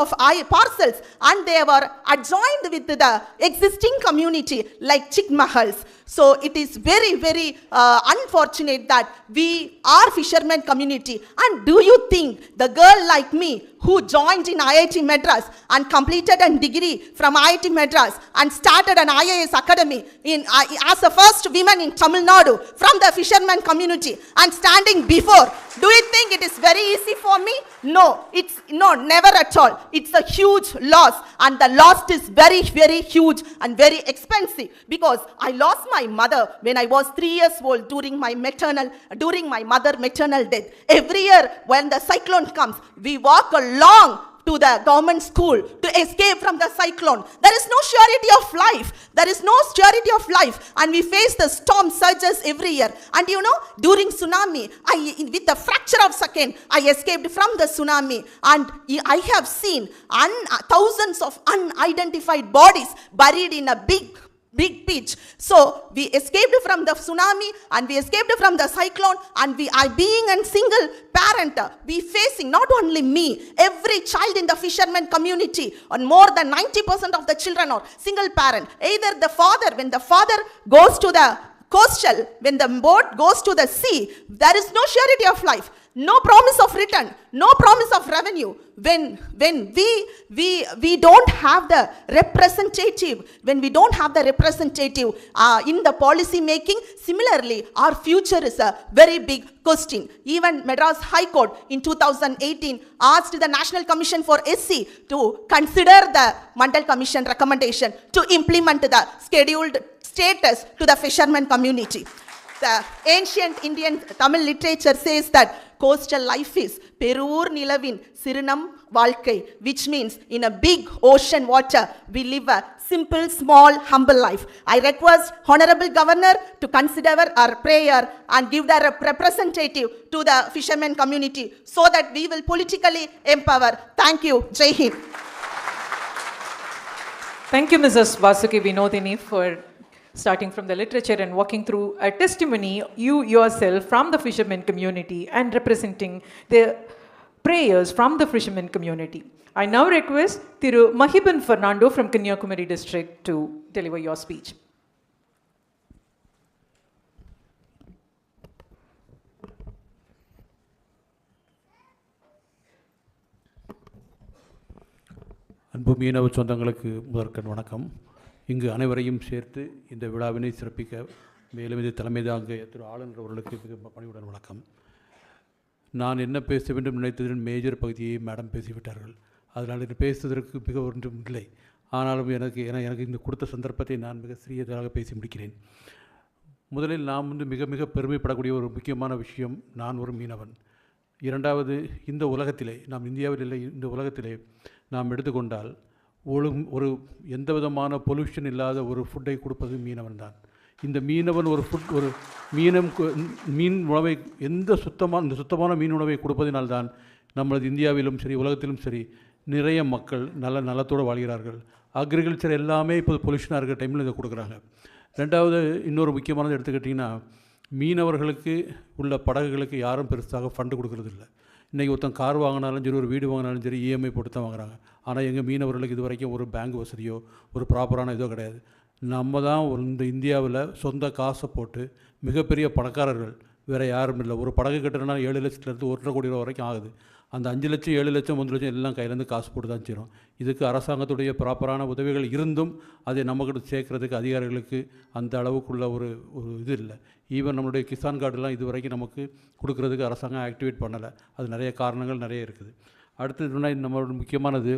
and they were adjoined with the existing community like Chikmahals. So it is very, very unfortunate that we are fishermen community. And do you think the girl like me who joined in IIT Madras and completed a degree from IIT Madras and started an IAS academy as the first woman in Tamil Nadu from the fishermen community and standing before, do you think it is very easy for me? No, never at all. It's a huge loss, and the loss is very, very huge and very expensive, because I lost my mother when I was 3 years old during my mother maternal death. Every year when the cyclone comes, we walk along to the government school to escape from the cyclone. There is no surety of life. There is no surety of life, and we face the storm surges every year. And you know, during tsunami, with the fracture of second, I escaped from the tsunami, and I have seen thousands of unidentified bodies buried in a big pitch. So we escaped from the tsunami and we escaped from the cyclone, and we are being a single parent. We facing, not only me, every child in the fisherman community, and more than 90% of the children are single parent. Either the father, when the father goes to the coastal, when the boat goes to the sea, there is no surety of life, no promise of return, no promise of revenue. When we don't have the representative, in the policy making, similarly our future is a very big question. Even Madras High Court in 2018 asked the National Commission for SC to consider the Mandal Commission recommendation to implement the scheduled status to the fisherman community. The ancient Indian Tamil literature says that coastal life is Perur Nilavin Sirinam Valkai, which means in a big ocean water we live a simple, small, humble life. I request Honorable Governor to consider our prayer and give their representative to the fishermen community so that we will politically empower. Thank you. Jai Hind. Thank you, Mrs. Vasuki Vinodini, for starting from the literature and walking through a testimony, you yourself from the fishermen community and representing the prayers from the fishermen community. I now request Thiru Mahiban Fernando from Kanyakumari district to deliver your speech. அன்பு மீனவ சொந்தங்களுக்கு முதற்கண் வணக்கம். இங்கு அனைவரையும் சேர்த்து இந்த விழாவினை சிறப்பிக்க மேலும் இது தலைமை தாங்க திரு ஆளுநர் அவர்களுக்கு மிக பணிவுடன் வணக்கம். நான் என்ன பேச வேண்டும் நினைத்ததின் மேஜர் பகுதியை மேடம் பேசிவிட்டார்கள். அதனால் இது பேசுவதற்கு மிக ஒன்றும் இல்லை. ஆனாலும் எனக்கு இந்த கொடுத்த சந்தர்ப்பத்தை நான் மிக சிறியதாக பேசி முடிக்கிறேன். முதலில் நாம் மிக மிக பெருமைப்படக்கூடிய ஒரு முக்கியமான விஷயம், நான் ஒரு மீனவன். இரண்டாவது, இந்த உலகத்திலே, நாம் இந்தியாவில் இல்லை, இந்த உலகத்திலே நாம் எடுத்துக்கொண்டால் ஒரு எந்த விதமான பொல்யூஷன் இல்லாத ஒரு ஃபுட்டை கொடுப்பது மீனவன் தான். இந்த மீனவன் ஒரு மீன் உணவை இந்த சுத்தமான மீன் உணவை கொடுப்பதினால்தான் நமது இந்தியாவிலும் சரி உலகத்திலும் சரி நிறைய மக்கள் நலத்தோடு வாழ்கிறார்கள். அக்ரிகல்ச்சர் எல்லாமே இப்போ பொல்யூஷனாக இருக்கிற டைமில் இதை கொடுக்குறாங்க. ரெண்டாவது, இன்னொரு முக்கியமானது எடுத்துக்கிட்டிங்கன்னா, மீனவர்களுக்கு உள்ள படகுகளுக்கு யாரும் பெருசாக ஃபண்டு கொடுக்குறதில்ல. இன்றைக்கி ஒருத்தன் கார் வாங்கினாலும் சரி, ஒரு வீடு வாங்கினாலும் சரி, இஎம்ஐ போட்டு தான் வாங்குறாங்க. ஆனால் எங்கள் மீனவர்களுக்கு இது வரைக்கும் ஒரு பேங்க் வசதியோ ஒரு ப்ராப்பரான இதோ கிடையாது. நம்ம தான் இந்த இந்தியாவில் சொந்த காசை போட்டு மிகப்பெரிய பணக்காரர்கள் வேறு யாரும் இல்லை. ஒரு படகு கட்டுறதுனா 7 லட்சத்துலேருந்து 1,50,000 கோடி ரூபா வரைக்கும் ஆகுது. அந்த 5 லட்சம் 7 லட்சம் 3 லட்சம் எல்லாம் கையிலேருந்து காசு போட்டு தான் செய்கிறோம். இதுக்கு அரசாங்கத்துடைய ப்ராப்பரான உதவிகள் இருந்தும் அதை நம்மக்கிட்ட சேர்க்குறதுக்கு அதிகாரிகளுக்கு அந்த அளவுக்குள்ள ஒரு இது இல்லை. ஈவன் நம்மளுடைய கிசான் கார்டுலாம் இது வரைக்கும் நமக்கு கொடுக்குறதுக்கு அரசாங்கம் ஆக்டிவேட் பண்ணலை. அது நிறைய காரணங்கள் நிறைய இருக்குது. அடுத்ததுனா நம்மளோட முக்கியமானது,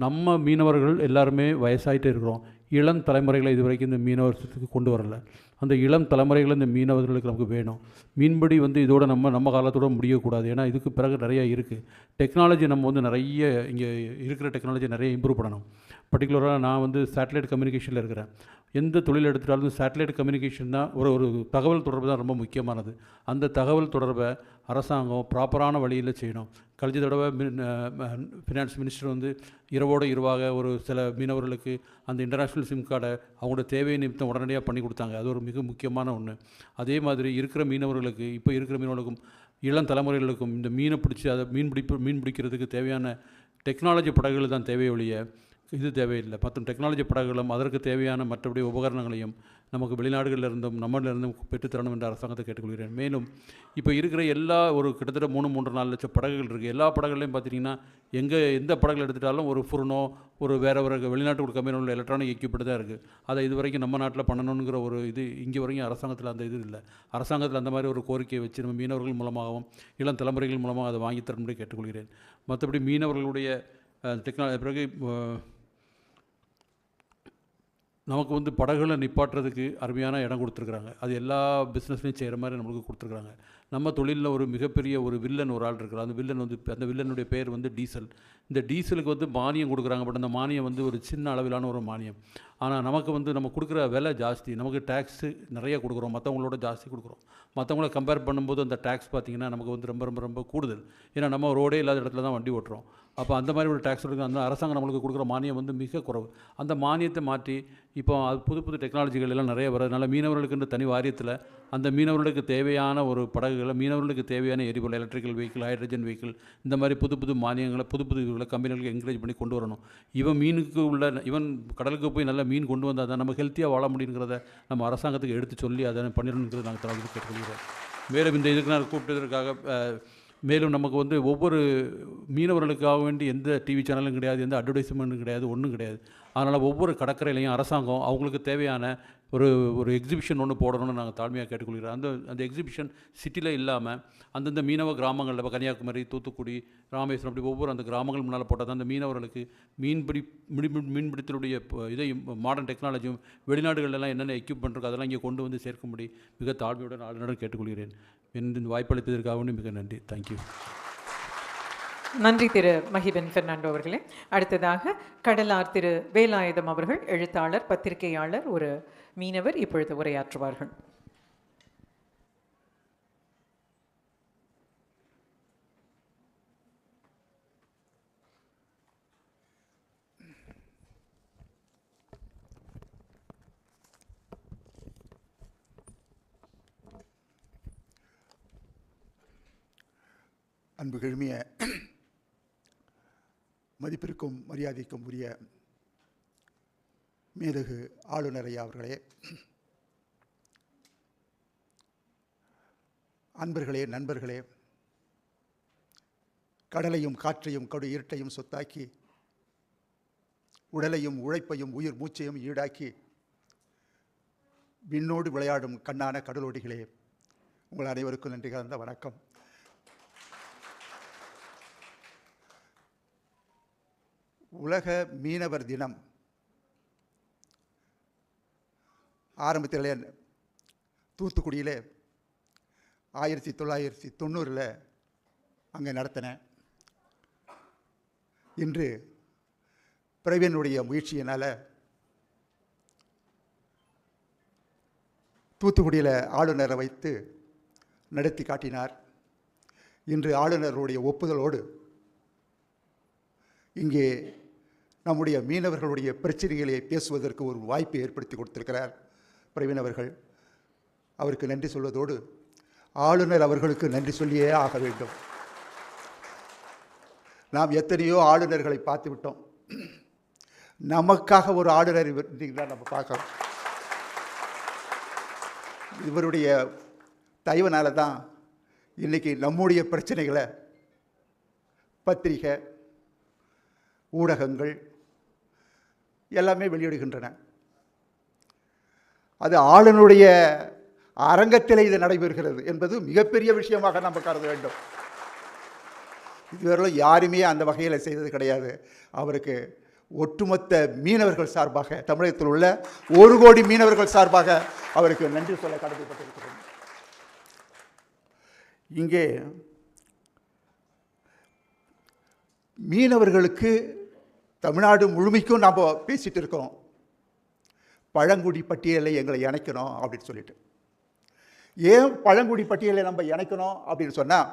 நம்ம மீனவர்கள் எல்லாருமே வயசாகிட்டே இருக்கிறோம். இளம் தலைமுறைகளை இது வரைக்கும் இந்த மீனவர்களுக்கு கொண்டு வரலை. அந்த இளம் தலைமுறைகளை இந்த மீனவர்களுக்கு நமக்கு வேணும். மீன்பிடி இதோட நம்ம காலத்தோடு முடியக்கூடாது. ஏன்னா இதுக்கு பிறகு நிறையா இருக்குது. டெக்னாலஜி நம்ம நிறைய இங்கே இருக்கிற டெக்னாலஜி நிறைய இம்ப்ரூவ் பண்ணணும். பர்டிகுலராக நான் சேட்டலைட் கம்யூனிகேஷனில் இருக்கிறேன். எந்த தொழில் எடுத்துட்டாலும் சேட்டலைட் கம்யூனிகேஷன் தான் ஒரு தகவல் தொடர்பு தான் ரொம்ப முக்கியமானது. அந்த தகவல் தொடர்பை அரசாங்கம் ப்ராப்பரான வழியில் செய்யணும். கழிஞ்ச தடவை ஃபினான்ஸ் மினிஸ்டர் இரவோடு இரவாக ஒரு சில மீனவர்களுக்கு அந்த இன்டர்நேஷ்னல் சிம் கார்டை அவங்களோட தேவை நிமித்தம் உடனடியாக பண்ணி கொடுத்தாங்க. அது ஒரு மிக முக்கியமான ஒன்று. அதே மாதிரி இருக்கிற மீனவர்களுக்கு, இப்போ இருக்கிற மீனவர்களுக்கும் இளம் தலைமுறைகளுக்கும் இந்த மீனை பிடிச்சி அதை மீன் பிடிக்கிறதுக்கு தேவையான டெக்னாலஜி படகுகள் தான் தேவையை ஒழிய இது தேவையில்லை. மற்றும் டெக்னாலஜி படகுகளும் அதற்கு தேவையான மற்றபடி உபகரணங்களையும் நமக்கு வெளிநாடுகளிலிருந்தும் நம்மளிலிருந்தும் பெற்றுத்தரணும் என்று அரசாங்கத்தை கேட்டுக்கொள்கிறேன். மேலும் இப்போ இருக்கிற எல்லா கிட்டத்தட்ட 3-4 லட்சம் படகுகள் இருக்குது. எல்லா படகுகளையும் பார்த்திங்கன்னா எந்த படகுகள் எடுத்துட்டாலும் ஒரு ஃபுர்னோ வேறு வெளிநாட்டு கம்பெனியில் உள்ள எலக்ட்ரானிக் எக்யூப்மெண்ட் தான் இருக்குது. அதை இது வரைக்கும் நம்ம நாட்டில் பண்ணணுங்கிற இது இங்கே வரைக்கும் அரசாங்கத்தில் அந்த இது இல்லை. அரசாங்கத்தில் அந்த மாதிரி ஒரு கோரிக்கையை வச்சு நம்ம மீனவர்கள் மூலமாகவும் இளம் தலைமுறைகள் மூலமாக அதை வாங்கி தரணும்னு கேட்டுக்கொள்கிறேன். மற்றபடி மீனவர்களுடைய டெக்னாலஜி பிறகு நமக்கு படகுகளை நிப்பாட்டுறதுக்கு அருமையான இடம் கொடுத்துருக்குறாங்க. அது எல்லா பிஸ்னஸ்லையும் செய்கிற மாதிரி நம்மளுக்கு கொடுத்துருக்குறாங்க. நம்ம தொழிலில் ஒரு மிகப்பெரிய வில்லன் ஆள் இருக்கிறார். அந்த வில்லன் அந்த வில்லனுடைய பேர் டீசல். இந்த டீசலுக்கு மானியம் கொடுக்குறாங்க. பட் அந்த மானியம் ஒரு சின்ன அளவிலான ஒரு மானியம். ஆனால் நமக்கு நம்ம கொடுக்குற விலை ஜாஸ்தி. நமக்கு டேக்ஸு நிறைய கொடுக்குறோம், மற்றவங்களோட ஜாஸ்தி கொடுக்குறோம். மற்றவங்கள கம்பேர் பண்ணும்போது அந்த டேக்ஸ் பார்த்திங்கன்னா நமக்கு ரொம்ப ரொம்ப ரொம்ப கூடுதல். ஏன்னா நம்ம ரோடே இல்லாத இடத்துல தான் வண்டி ஓட்டுறோம். அப்போ அந்த மாதிரி ஒரு டேக்ஸ் கொடுக்குற அந்த அரசாங்கம் நம்மளுக்கு கொடுக்குற மானியம் மிக குறைவு. அந்த மானியத்தை மாற்றி இப்போ அது புது புது எல்லாம் நிறைய வரதுனால மீனவர்களுக்கு தனி வாரியத்தில் அந்த மீனவர்களுக்கு தேவையான படகுகளை, மீனவர்களுக்கு தேவையான எரிபொருள், எலக்ட்ரிக்கல் வெஹிக்கிள், ஹைட்ரஜன் வெஹிக்கிள், இந்த மாதிரி புது மானியங்களை புது கம்பெனிகளுக்கு என்கரேஜ் பண்ணி கொண்டு வரணும். இவன் கடலுக்கு போய் நல்ல மீன் கொண்டு வந்தால் தான் நம்ம ஹெல்த்தியாக வாழ முடியுங்கிறத நம்ம அரசாங்கத்துக்கு எடுத்து சொல்லி அதை பண்ணிடணுங்கிறது நாங்கள் தலைவருக்கு கேட்டுக்கொள்கிறோம். மேலும் இந்த இதுக்கு நான் கூப்பிட்டதற்காக மேலும் நமக்கு ஒவ்வொரு மீனவர்களுக்காக வேண்டி எந்த டிவி சேனலும் கிடையாது, எந்த அட்வர்டைஸ்மெண்ட்டும் கிடையாது, ஒன்றும் கிடையாது. அதனால் ஒவ்வொரு கடற்கரையிலையும் அரசாங்கம் அவங்களுக்கு தேவையான ஒரு எக்ஸிபிஷன் ஒன்று போடணும்னு நாங்கள் தாழ்மையாக கேட்டுக்கொள்கிறோம். அந்த எக்ஸிபிஷன் சிட்டியில் இல்லாமல் அந்தந்த மீனவ கிராமங்களில், இப்போ கன்னியாகுமரி, தூத்துக்குடி, ராமேஸ்வரம், அப்படி ஒவ்வொரு அந்த கிராமங்கள் முன்னால் போட்டால் தான் அந்த மீனவர்களுக்கு மீன்பிடித்தலுடைய இதையும் மாடர்ன் டெக்னாலஜியும் வெளிநாடுகளெல்லாம் என்னென்ன எக்யூப்மெண்ட் இருக்கோ அதெல்லாம் இங்கே கொண்டு சேர்க்கும்படி மிக தாழ்மையுடன் ஆளுநருடன் கேட்டுக்கொள்கிறேன். இந்த வாய்ப்பளித்ததற்காக மிக நன்றி. தேங்க்யூ. நன்றி திரு மஹிபன் பெர்னாண்டோ அவர்களே. அடுத்ததாக கடலார் திரு வேலாயுதம் அவர்கள், எழுத்தாளர், பத்திரிகையாளர், ஒரு மீனவர், இப்பொழுது உரையாற்றுவார்கள். அன்பு கிழமிய மதிப்பிற்கும் மரியாதைக்கும் உரிய மேதகு ஆளுநர் ஐயா அவர்களே, அன்பர்களே, நண்பர்களே, கடலையும் காற்றையும் கடு இருட்டையும் சொத்தாக்கி உடலையும் உழைப்பையும் உயிர் மூச்சையும் ஈடாக்கி விண்ணோடு விளையாடும் கண்ணான கடலோடிகளே, உங்கள் அனைவருக்கும் நன்றி கலந்த வணக்கம். உலக மீனவர் தினம் ஆரம்பத்தில் தூத்துக்குடியில் 1990 அங்கே நடத்தினேன். இன்று பிரவீனுடைய முயற்சியினால் தூத்துக்குடியில் ஆளுநரை வைத்து நடத்தி காட்டினார். இன்று ஆளுநருடைய ஒப்புதலோடு இங்கே நம்முடைய மீனவர்களுடைய பிரச்சனைகளை பேசுவதற்கு ஒரு வாய்ப்பை ஏற்படுத்தி கொடுத்திருக்கிறார் பிரவீன் அவர்கள். அவருக்கு நன்றி சொல்வதோடு ஆளுநர் அவர்களுக்கு நன்றி சொல்லியே ஆக வேண்டும். நாம் எத்தனையோ ஆளுநர்களை பார்த்து விட்டோம். நமக்காக ஒரு ஆளுநர் இருந்தீங்கன்னா நம்ம பார்க்கலாம். இவருடைய தயவுனால தான் இன்றைக்கி நம்முடைய பிரச்சனைகளை பத்திரிகை ஊடகங்கள் எல்லாமே வெளியிடுகின்றன. அது ஆளுநருடைய அரங்கத்தில் இது நடைபெறுகிறது என்பது மிகப்பெரிய விஷயமாக நாம் கருத வேண்டும். இதுவரையிலும் யாருமே அந்த வகையில் செய்தது கிடையாது. அவருக்கு ஒட்டுமொத்த மீனவர்கள் சார்பாக, தமிழகத்தில் உள்ள 1 கோடி மீனவர்கள் சார்பாக அவருக்கு நன்றி சொல்ல கடமைப்பட்டிருக்கிறோம். இங்கே மீனவர்களுக்கு தமிழ்நாடு முழுமைக்கும் நாம் பேசிகிட்டு இருக்கோம். பழங்குடி பட்டியலை எங்களை இணைக்கணும் அப்படின்னு சொல்லிட்டு. ஏன் பழங்குடி பட்டியலை நம்ம இணைக்கணும் அப்படின்னு சொன்னால்,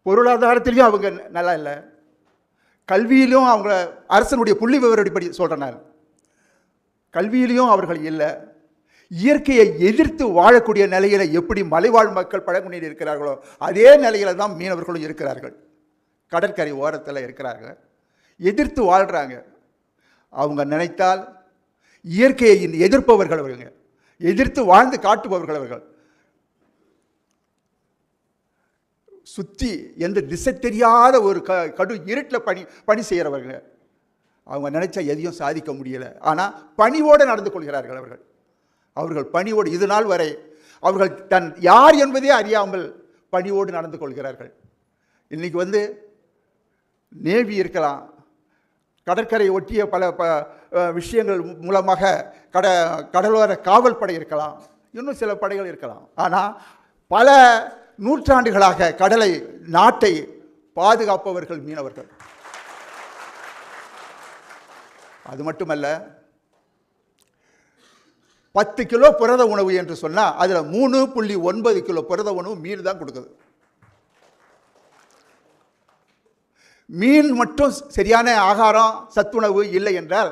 பொருளாதாரத்திலையும் அவங்க நல்லா இல்லை, கல்வியிலும் அவங்க அரசனுடைய புள்ளி விவரப்படி சொல்கிறேன் நான், கல்வியிலையும் அவர்கள் இல்லை. இயற்கையை எதிர்த்து வாழக்கூடிய நிலையில் எப்படி மலைவாழ் மக்கள் பழங்குடியில் இருக்கிறார்களோ அதே நிலையில் தான் மீனவர்களும் இருக்கிறார்கள். கடற்கரை ஓரத்தில் இருக்கிறார்கள், எதிர்த்து வாழ்கிறாங்க. அவங்க நினைத்தால் இயற்கையை எதிர்ப்பவர்கள் அவர்கள், எதிர்த்து வாழ்ந்து காட்டுபவர்கள் அவர்கள். சுற்றி எந்த திசை தெரியாத ஒரு கடு இருட்டில் பணி செய்கிறவர்கள். அவங்க நினைச்சா எதையும் சாதிக்க முடியலை. ஆனால் பணிவோடு நடந்து கொள்கிறார்கள் அவர்கள். அவர்கள் பணிவோடு இது நாள் வரை அவர்கள் தன் யார் என்பதே அறியாமல் பணிவோடு நடந்து கொள்கிறார்கள். இன்றைக்கி நேவி இருக்கலாம், கடற்கரை ஒட்டிய பல விஷயங்கள் மூலமாக கடலோர காவல் படை இருக்கலாம், இன்னும் சில படைகள் இருக்கலாம். ஆனால் பல நூற்றாண்டுகளாக கடலை நாட்டை பாதுகாப்பவர்கள் மீனவர்கள். அது மட்டுமல்ல, 10 கிலோ புரத உணவு என்று சொன்னால் அதில் 3.9 கிலோ புரத உணவு மீன் தான் கொடுக்குது. மீன் மட்டும் சரியான ஆகாரம் சத்துணவு இல்லை என்றால்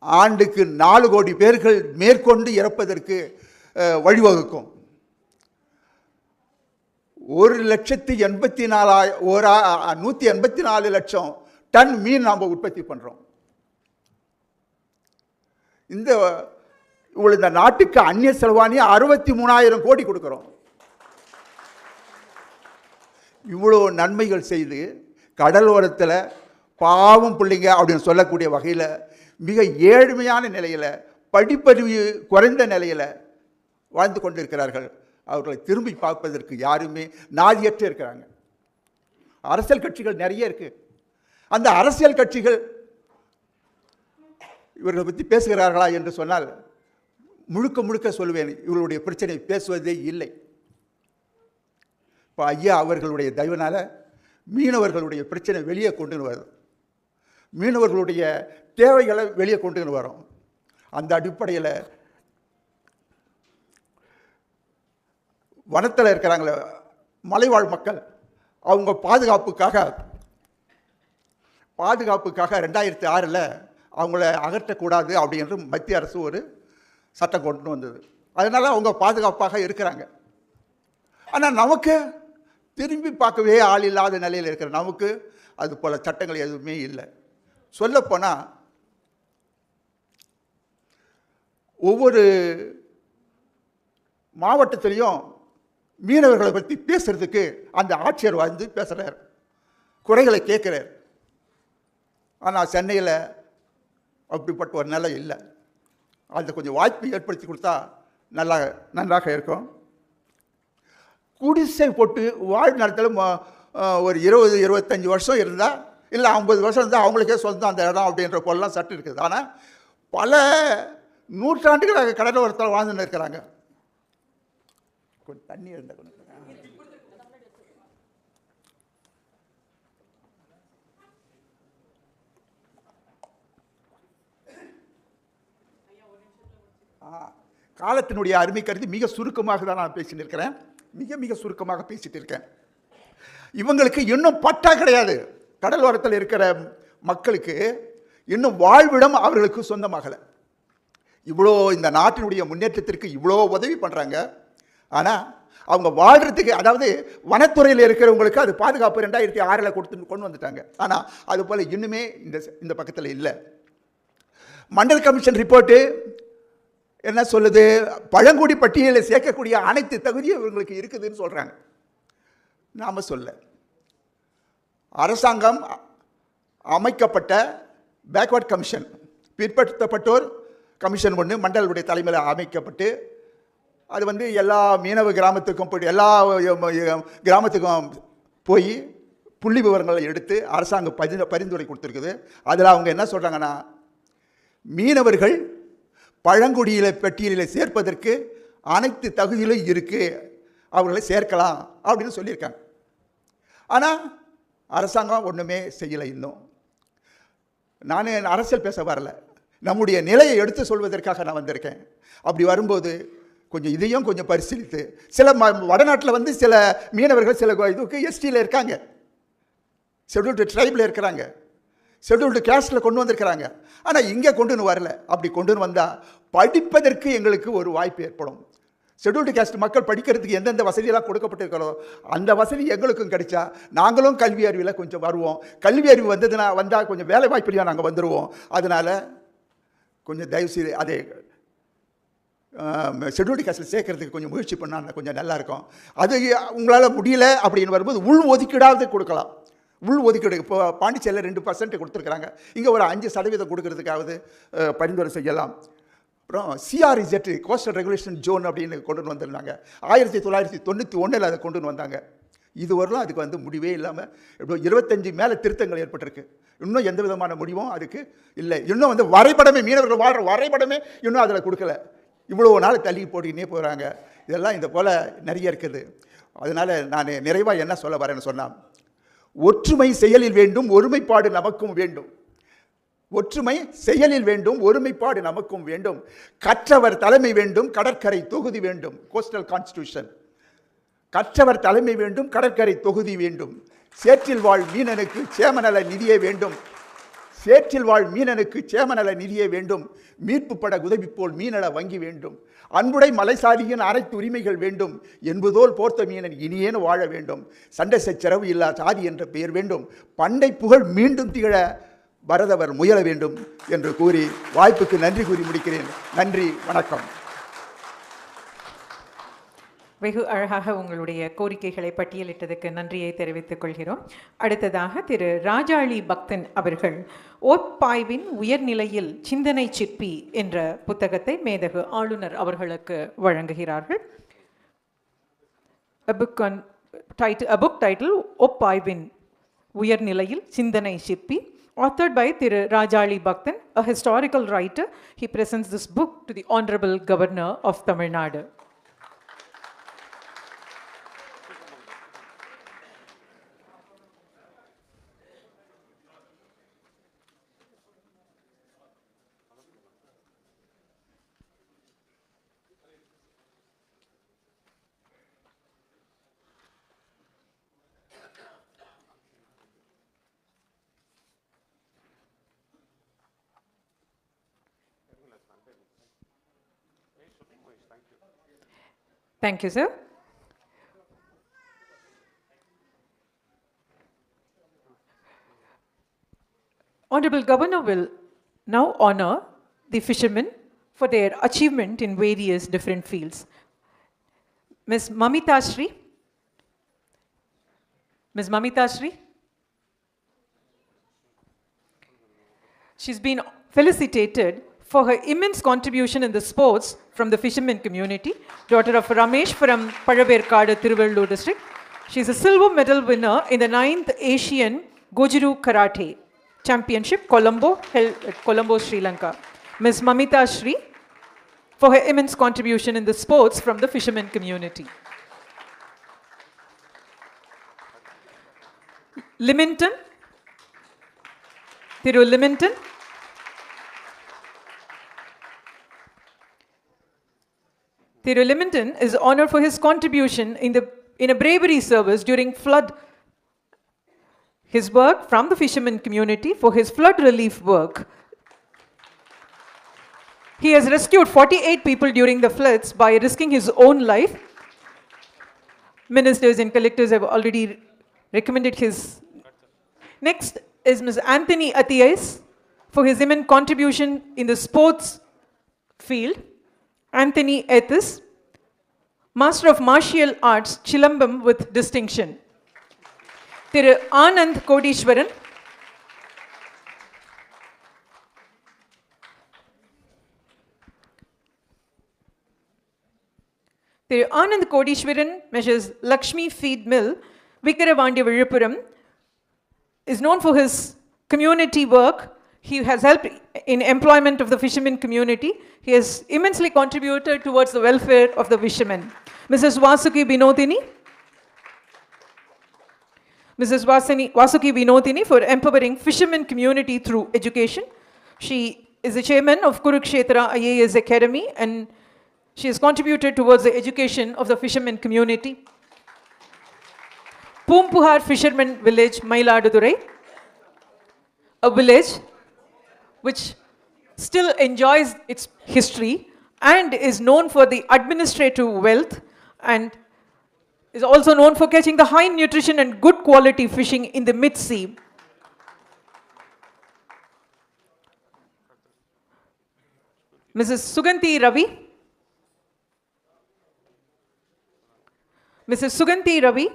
ஆண்டுக்கு 4 கோடி பேர்கள் மேற்கொண்டு இறப்பதற்கு வழிவகுக்கும். 184 லட்சம் டன் மீன் நாம் உற்பத்தி பண்ணுறோம். இந்த நாட்டுக்கு அந்நிய செலவாணி 63,000 கோடி கொடுக்குறோம். இவ்வளோ நன்மைகள் செய்து கடலோரத்தில் பாவம் பிள்ளைங்க அப்படின்னு சொல்லக்கூடிய வகையில் மிக ஏழ்மையான நிலையில், படிப்பறிவு குறைந்த நிலையில் வாழ்ந்து கொண்டிருக்கிறார்கள். அவர்களை திரும்பி பார்ப்பதற்கு யாருமே நாதியற்று இருக்கிறாங்க. அரசியல் கட்சிகள் நிறைய இருக்கு. அந்த அரசியல் கட்சிகள் இவர்களை பற்றி பேசுகிறார்களா என்று சொன்னால் முழுக்க முழுக்க சொல்லுவேன், இவர்களுடைய பிரச்சனை பேசுவதே இல்லை. இப்போ ஐயா அவர்களுடைய தயவுனால மீனவர்களுடைய பிரச்சனை வெளியே கொண்டு வரும், மீனவர்களுடைய தேவைகளை வெளியே கொண்டு வரும். அந்த அடிப்படையில் வனத்தில் இருக்கிறாங்களே மலைவாழ் மக்கள், அவங்க பாதுகாப்புக்காக 2006 அவங்கள அகற்றக்கூடாது அப்படின்று மத்திய அரசு ஒரு சட்டம் கொண்டு வந்தது. அதனால் அவங்க பாதுகாப்பாக இருக்கிறாங்க. ஆனால் நமக்கு திரும்பி பார்க்கவே ஆள் இல்லாத நிலையில் இருக்கிற நமக்கு அது போல் சட்டங்கள் எதுவுமே இல்லை. சொல்லப்போனால் ஒவ்வொரு மாவட்டத்திலையும் மீனவர்களை பற்றி பேசுகிறதுக்கு அந்த ஆட்சியர் வந்து பேசுகிறார், குறைகளை கேட்குறார். ஆனால் சென்னையில் அப்படிப்பட்ட ஒரு நிலை இல்லை. அந்த கொஞ்சம் வாய்ப்பு ஏற்படுத்தி கொடுத்தா நன்றாக இருக்கும். குடிசை போட்டு வாழ்நாளத்தில் ஒரு 20-25 வருஷம் இருந்தால், இல்லை 50 வருஷம் இருந்தால் அவங்களுக்கே சொந்தம் அந்த இடம் அப்படின்ற போலலாம் சட்டம் இருக்குது. ஆனால் பல நூற்றாண்டுகளாக கடலோரத்தில் வாழ்ந்துன்னு இருக்கிறாங்க. கொஞ்சம் தண்ணி இருந்தால் கொஞ்சம் காலத்தினுடைய அருமை கருதி மிக சுருக்கமாக தான் நான் பேசிட்டு இருக்கிறேன். மிக சுருக்கமாக பேசிட்டு இருக்கேன். இவங்களுக்கு இன்னும் பட்டா கிடையாது. கடலோரத்தில் இருக்கிற மக்களுக்கு இன்னும் வாழ்விடம் அவர்களுக்கு சொந்தமாகலை. இவ்வளோ இந்த நாட்டினுடைய முன்னேற்றத்திற்கு இவ்வளோ உதவி பண்ணுறாங்க. ஆனால் அவங்க வாழ்கிறதுக்கு, அதாவது வனத்துறையில் இருக்கிறவங்களுக்கு அது பாதுகாப்பு 2006 கொண்டு வந்துட்டாங்க. ஆனால் அது போல் இன்னுமே இந்த பக்கத்தில் இல்லை. மண்டல் கமிஷன் ரிப்போர்ட்டு என்ன சொல்லுது, பழங்குடி பட்டியலில் சேர்க்கக்கூடிய அனைத்து தகுதியும் இவங்களுக்கு இருக்குதுன்னு சொல்கிறாங்க. நாம் சொல்ல அரசாங்கம் அமைக்கப்பட்ட பேக்வர்ட் கமிஷன், பிற்படுத்தப்பட்டோர் கமிஷன் ஒன்று மண்டலுடைய தலைமையில் அமைக்கப்பட்டு அது வந்து எல்லா மீனவ கிராமத்துக்கும் போய் எல்லா கிராமத்துக்கும் போய் புள்ளி விவரங்களை எடுத்து அரசாங்கம் பரிந்துரை கொடுத்துருக்குது. அதில் அவங்க என்ன சொல்கிறாங்கன்னா, மீனவர்கள் பழங்குடியில பட்டியலில் சேர்ப்பதற்கு அனைத்து தகுதியிலும் இருக்குது, அவர்களை சேர்க்கலாம் அப்படின்னு சொல்லியிருக்காங்க. ஆனால் அரசாங்கம் ஒன்றுமே செய்யலை. இன்னும் நான் அரசியல் பேச வரல, நம்முடைய நிலையை எடுத்து சொல்வதற்காக நான் வந்திருக்கேன். அப்படி வரும்போது கொஞ்சம் இதையும் கொஞ்சம் பரிசீலித்து, சில வடநாட்டில் வந்து சில மீனவர்கள் சில இதுக்கு எஸ்டியில் இருக்காங்க, ஷெட்யூல்டு ட்ரைபில் இருக்கிறாங்க, ஷெட்யூல்டு கேஸ்டில் கொண்டு வந்திருக்கிறாங்க. ஆனால் இங்கே கொண்டுன்னு வரல. அப்படி கொண்டுன்னு வந்தால் படிப்பதற்கு எங்களுக்கு ஒரு வாய்ப்பு ஏற்படும். ஷெட்யூல்டு கேஸ்ட் மக்கள் படிக்கிறதுக்கு எந்தெந்த வசதியெல்லாம் கொடுக்கப்பட்டிருக்கிறதோ அந்த வசதி எங்களுக்கும் கிடைச்சா நாங்களும் கல்வி அறிவில் கொஞ்சம் வருவோம். கல்வி அறிவு வந்தால் கொஞ்சம் வேலை வாய்ப்புலையாக நாங்கள் வந்துடுவோம். அதனால் கொஞ்சம் தயவுசெய்து அதை ஷெட்யூல்டு கேஸ்டில் சேர்க்கறதுக்கு கொஞ்சம் முயற்சி பண்ணால் கொஞ்சம் நல்லாயிருக்கும். அது உங்களால் முடியல அப்படின்னு வரும்போது உள் ஒதுக்கீடாவது கொடுக்கலாம். உள் ஒதுக்கீடு இப்போ பாண்டிச்சேரியில் 2% கொடுத்துருக்குறாங்க, இங்கே ஒரு 5% கொடுக்கறதுக்காவது பரிந்துரை செய்யலாம். அப்புறம் சிஆர்இசெட் கோஸ்டல் ரெகுலேஷன் ஜோன் அப்படின்னு கொண்டு வந்திருந்தாங்க. 1991 அதை கொண்டு வந்தாங்க. இது வரலாம் அதுக்கு வந்து முடிவே இல்லாமல் இப்போ 25 மேலே திருத்தங்கள் ஏற்பட்டிருக்கு. இன்னும் எந்த விதமான முடிவும் அதுக்கு இல்லை. இன்னும் வந்து வரைபடமே, மீனவர்கள் வாழ்கிற வரைபடமே இன்னும் அதில் கொடுக்கல. இவ்வளோ நாள் தள்ளி போட்டுக்கினே போகிறாங்க. இதெல்லாம் இந்த போல் நிறைய இருக்குது. அதனால் நான் நிறைவாக என்ன சொல்ல வரேன்னு சொன்னால், ஒற்றுமை செயலில் வேண்டும், ஒருமைப்பாடு நமக்கும் வேண்டும். ஒற்றுமை செயலில் வேண்டும், ஒருமைப்பாடு நமக்கும் வேண்டும். கற்றவர் தலைமை வேண்டும், கடற்கரை தொகுதி வேண்டும். Coastal constitution. கற்றவர் தலைமை வேண்டும், கடற்கரை தொகுதி வேண்டும். சேற்றில் வாழ் மீனனுக்கு சேமநல நிதியே வேண்டும். சேற்றில் வாழ் மீனனுக்கு சேமநல நிதியே வேண்டும். மீட்பு பட உதவி போல் மீனள வங்கி வேண்டும். அன்புடை மலைசாரியின் அனைத்து உரிமைகள் வேண்டும். என்பதோல் போர்த்த மீனன் இனியேனு வாழ வேண்டும். சண்டை சச்சரவு இல்லா சாதி என்ற பெயர் வேண்டும். பண்டை புகழ் மீண்டும் திகழ பரதவர் முயல வேண்டும் என்று கூறி வாய்ப்புக்கு நன்றி கூறி முடிக்கிறேன். நன்றி, வணக்கம். வெகு அழகாக உங்களுடைய கோரிக்கைகளை பட்டியலிட்டதுக்கு நன்றியை தெரிவித்துக் கொள்கிறோம். அடுத்ததாக திரு ராஜாளி பக்தன் அவர்கள் ஓப்பாய்வின் உயர்நிலையில் சிந்தனை சிற்பி என்ற புத்தகத்தை மேதகு ஆளுநர் அவர்களுக்கு வழங்குகிறார்கள். A book title ஒப்பாய்வின் உயர்நிலையில் சிந்தனை சிற்பி, authored by திரு ராஜாளி பக்தன், a historical writer. He presents this book to the Honorable Governor of Tamil Nadu. Thank you, sir. Honorable Governor will now honor the fishermen for their achievement in various different fields. Ms. Mamita Shri. Ms. Mamita Shri. She's been felicitated for her immense contribution in the sports from the fishermen community, daughter of Ramesh from Palaverkadu, Tiruvallur district. She is a silver medal winner in the 9th Asian Gojiru Karate Championship, Colombo, held at Colombo, Sri Lanka. Ms. Mamita Shri, for her immense contribution in the sports from the fishermen community. Liminton, Thiru Liminton. Thiru Liminton is honored for his contribution in a bravery service during flood. His work from the fishermen community for his flood relief work. He has rescued 48 people during the floods by risking his own life. Ministers and collectors have already recommended his. Next is Ms. Anthony Athias for his immense contribution in the sports field. Anthony Ethis, Master of Martial Arts, Chilambam with distinction. Thiru Anand Kodishwaran, Thiru Anand Kodishwaran measures Lakshmi Feed Mill, Vikkaravandi Vizhupuram, is known for his community work. He has helped in employment of the fishermen community. He has immensely contributed towards the welfare of the fishermen. Mrs. Vasuki Binodini. Mrs. Vasuki Binodini for empowering fishermen community through education. She is the chairman of Kurukshetra IAS Academy and she has contributed towards the education of the fishermen community. Poompuhar Fishermen Village, Mailadurai, a village which still enjoys its history and is known for the administrative wealth and is also known for catching the high nutrition and good quality fishing in the mid-sea. Mrs. Suganti Ravi. Mrs. Suganti Ravi.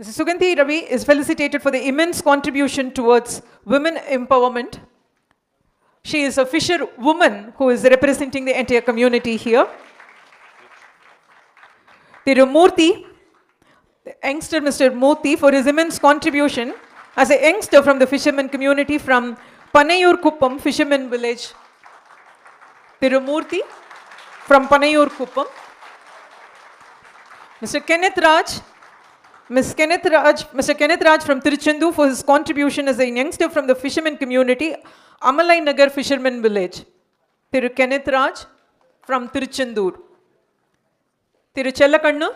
Mrs. Suganti Ravi is felicitated for the immense contribution towards women empowerment. She is a fisher woman who is representing the entire community here. Thiru Murthy, the youngster Mr. Murthy, for his immense contribution as a youngster from the fishermen community from Panayur Kuppam Fishermen Village. Thiru Murthy from Panayur Kuppam. Mr. Kenneth Raj, Mr. Kenneth Raj from Tiruchendur for his contribution as a youngster from the fishermen community, Amalai Nagar Fishermen Village. Thiru Kenneth Raj from Tiruchendur. Thiru Chellakannu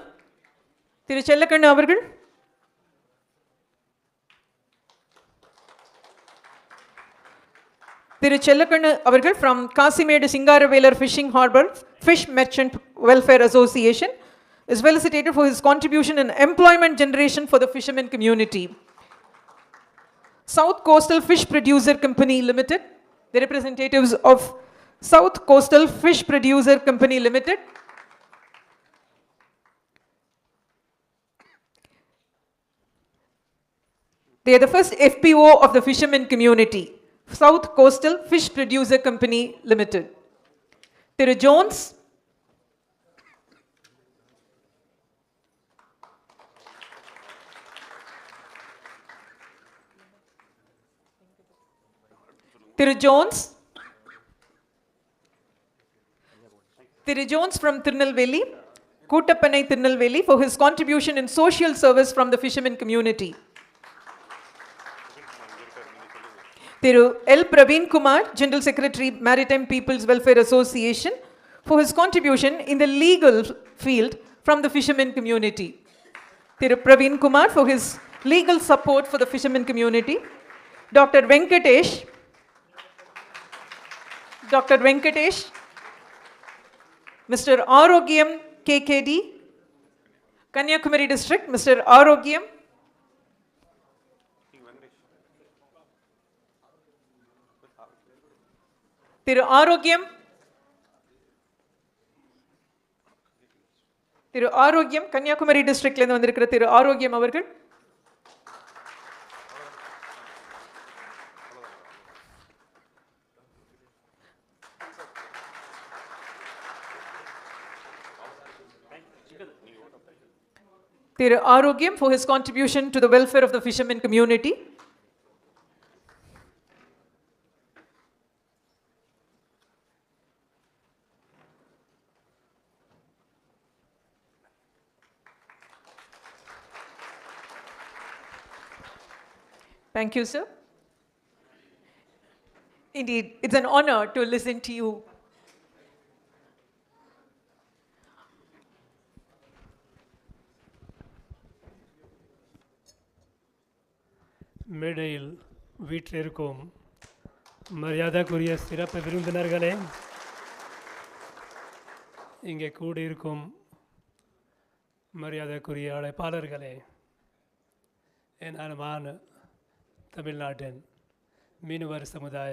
avargal. Thiru Chellakannu avargal from Kasimedu Singaravelar Fishing Harbour Fish Merchant Welfare Association is felicitated for his contribution in employment generation for the fishermen community. South Coastal Fish Producer Company Limited, the representatives of South Coastal Fish Producer Company Limited. They are the first FPO of the fishermen community, South Coastal Fish Producer Company Limited. Thiru Jones, Thiru Jones from Tirunelveli, Koottappanai Tirunelveli for his contribution in social service from the fishermen community. Thiru L. Praveen Kumar, General Secretary, Maritime People's Welfare Association, for his contribution in the legal field from the fishermen community. Thiru Praveen Kumar for his legal support for the fishermen community. Dr. Venkatesh, Mr. Arogyam KKD, Kanyakumari District, Mr. Arogyam. Thiru Arogyam, Kanyakumari District la vandirukra Thiru Arogyam avargal. Thiru Arogyam for his contribution to the welfare of the fishermen community. Thank you, sir. Indeed, it's an honor to listen to you. மேடையில் வீட்டில் இருக்கும் மரியாதைக்குரிய சிறப்பு விருந்தினர்களே, இங்கே கூடியிருக்கும் மரியாதைக்குரிய அழைப்பாளர்களே, என் அன்பான தமிழ்நாட்டின் மீனவர் சமுதாய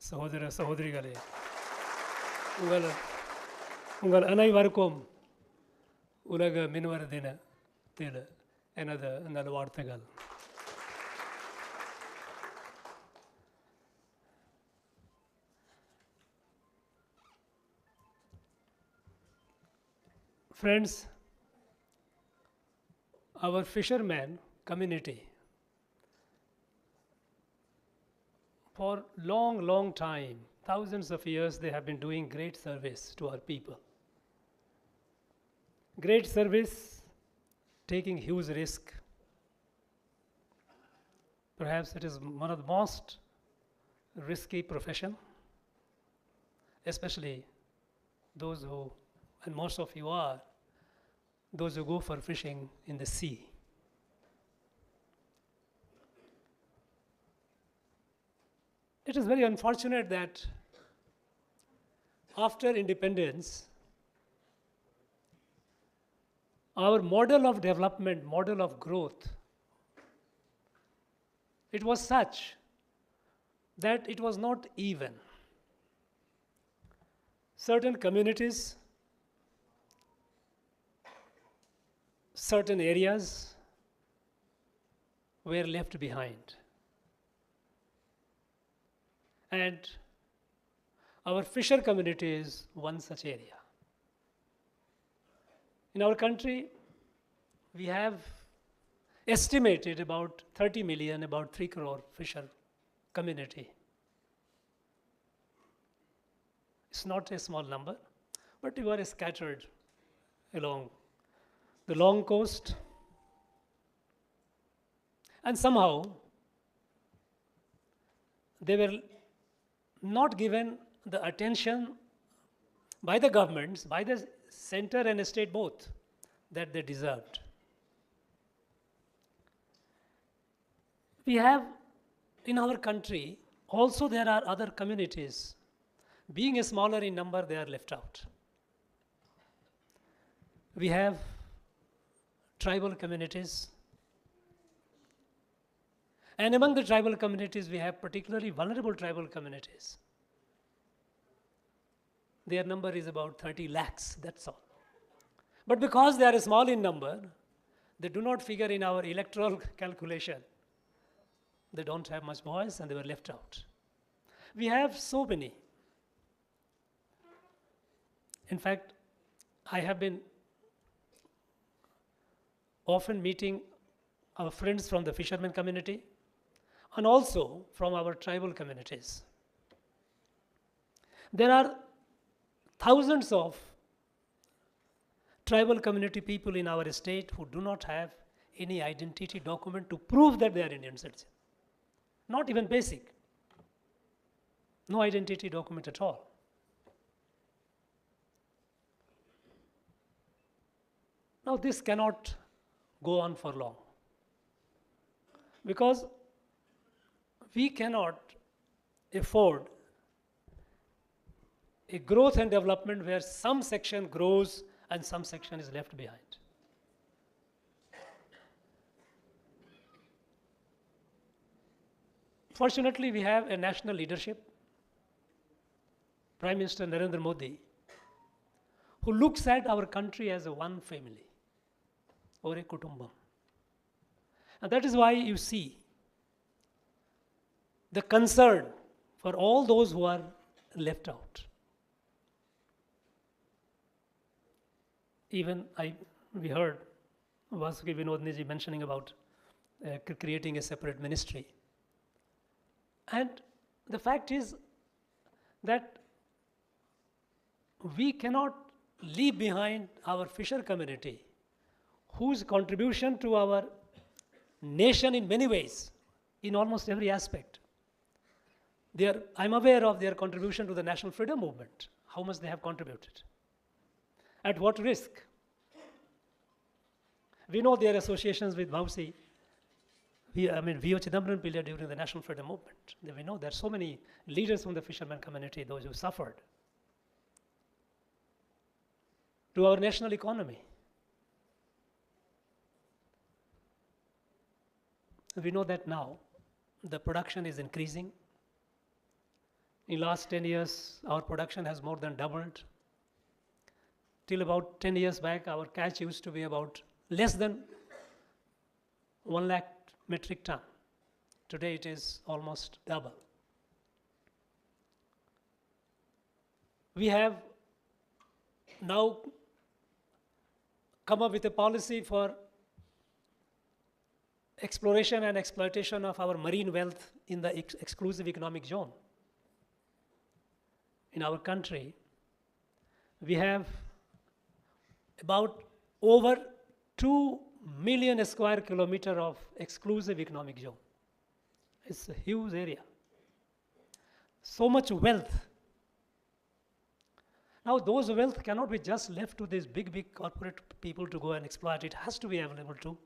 சகோதர சகோதரிகளே, உங்கள் உங்கள் அனைவருக்கும் உலக மீனவர் தினத்தில் எனது நல்வாழ்த்துகள். Friends, our fishermen community for long time, thousands of years, they have been doing great service to our people. Great service, taking huge risk. Perhaps it is one of the most risky profession, especially those who, and most of you are, those who go for fishing in the sea. It is very unfortunate that after independence, our model of development, model of growth, it was such that it was not even. Certain communities, certain areas were left behind. And our fisher community is one such area. In our country, we have estimated about 30 million, about 3 crore fisher community. It's not a small number, but we were scattered along the long coast. And somehow, they were not given the attention by the governments, by the center and state both, that they deserved. We have in our country, also there are other communities. Being smaller in number, they are left out. We have tribal communities. And among the tribal communities, we have particularly vulnerable tribal communities. Their number is about 30 lakhs, that's all. But because they are small in number, they do not figure in our electoral calculation. They don't have much voice and they were left out. We have so many. In fact, I have been often meeting our friends from the fishermen community and also from our tribal communities. There are thousands of tribal community people in our state who do not have any identity document to prove that they are Indian citizens. Not even basic. No identity document at all. Now this cannot go on for long, because we cannot afford a growth and development where some section grows and some section is left behind. Fortunately, we have a national leadership, Prime Minister Narendra Modi, who looks at our country as a one family, or a kutumbam. And that is why you see the concern for all those who are left out. Even we heard Vasuki Vinodniji mentioning about creating a separate ministry. And the fact is that we cannot leave behind our fisher community, whose contribution to our nation in many ways, in almost every aspect. I'm aware of their contribution to the national freedom movement, how much they have contributed. At what risk? We know their associations with Vausi, V.O. Chidambaram Pillai during the national freedom movement. We know there are so many leaders from the fishermen community, those who suffered. To our national economy. We know that now the production is increasing. In last 10 years, our production has more than doubled. Till about 10 years back, our catch used to be about less than 1 lakh metric ton. Today it is almost double. We have now come up with a policy for exploration and exploitation of our marine wealth in the exclusive economic zone. In our country, we have about over 2 million square kilometer of exclusive economic zone. It's a huge area. So much wealth. Now those wealth cannot be just left to these big corporate people to go and exploit. It has to be available to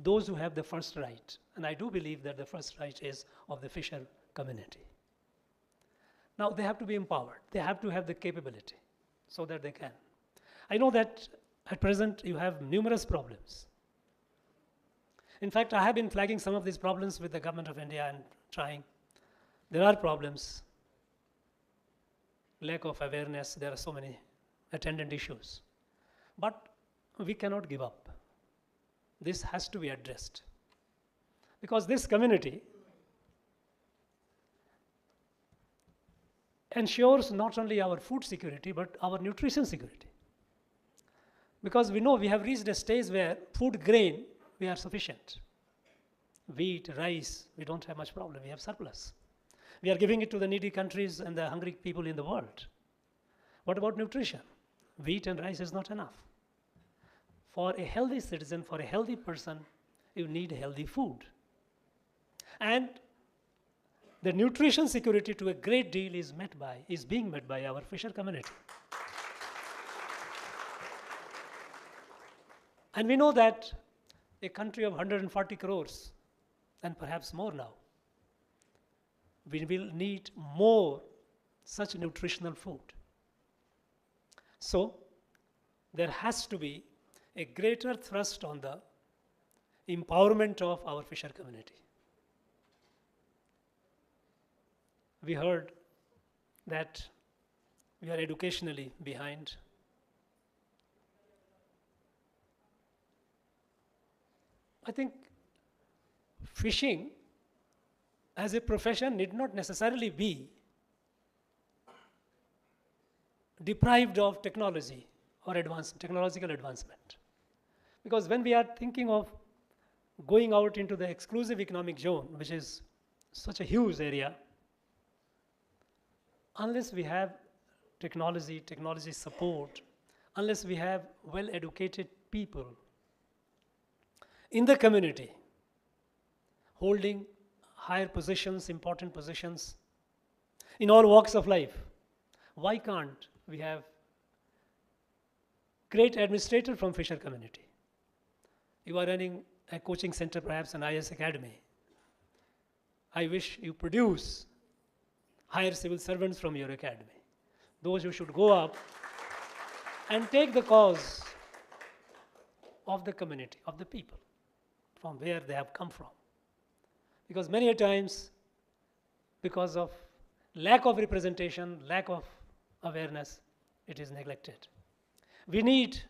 those who have the first right. And I do believe that the first right is of the fisher community. Now they have to be empowered. They have to have the capability so that they can. I know that at present you have numerous problems. In fact, I have been flagging some of these problems with the government of India and trying. There are problems, lack of awareness, there are so many attendant issues. But we cannot give up. This has to be addressed. Because this community ensures not only our food security, but our nutrition security. Because we know we have reached a stage where food grain, we are sufficient. Wheat, rice, we don't have much problem, we have surplus. We are giving it to the needy countries and the hungry people in the world. What about nutrition? Wheat and rice is not enough. For a healthy citizen, for a healthy person, you need healthy food. And the nutrition security to a great deal is being met by our fisher community. And we know that a country of 140 crores, and perhaps more now, we will need more such nutritional food. So, there has to be a greater thrust on the empowerment of our fisher community. We heard that we are educationally behind. I think fishing as a profession need not necessarily be deprived of technology or technological advancement. Because when we are thinking of going out into the exclusive economic zone, which is such a huge area, unless we have technology support, unless we have well-educated people in the community holding higher positions, important positions in all walks of life, why can't we have great administrator from fisher community? You are running a coaching center, perhaps an IS academy. I wish you produce hire civil servants from your academy, those who should go up and take the cause of the community, of the people, from where they have come from. Because many a times, because of lack of representation, lack of awareness, it is neglected. We need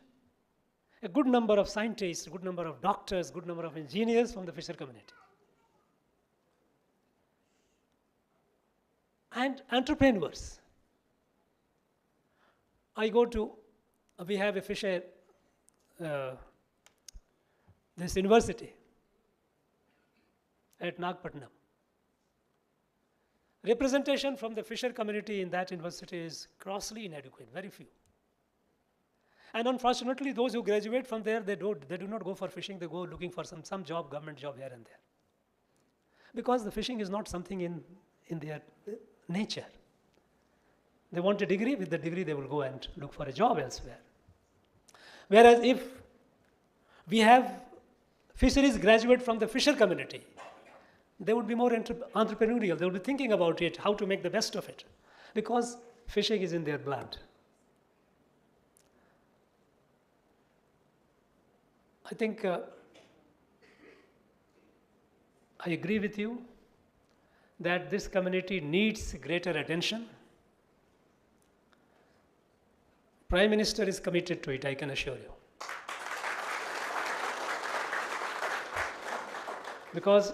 a good number of scientists, a good number of doctors, good number of engineers from the fisher community. And entrepreneurs. We have a fisher, this university at Nagpatnam. Representation from the fisher community in that university is grossly inadequate, very few. And unfortunately, those who graduate from there, they do not go for fishing, they go looking for some job, government job here and there. Because the fishing is not something in their nature. They want a degree, with the degree they will go and look for a job elsewhere. Whereas if we have fisheries graduate from the fisher community, they would be more entrepreneurial, they would be thinking about it, how to make the best of it, because fishing is in their blood. I think I agree with you that this community needs greater attention. Prime Minister is committed to it, I can assure you. Because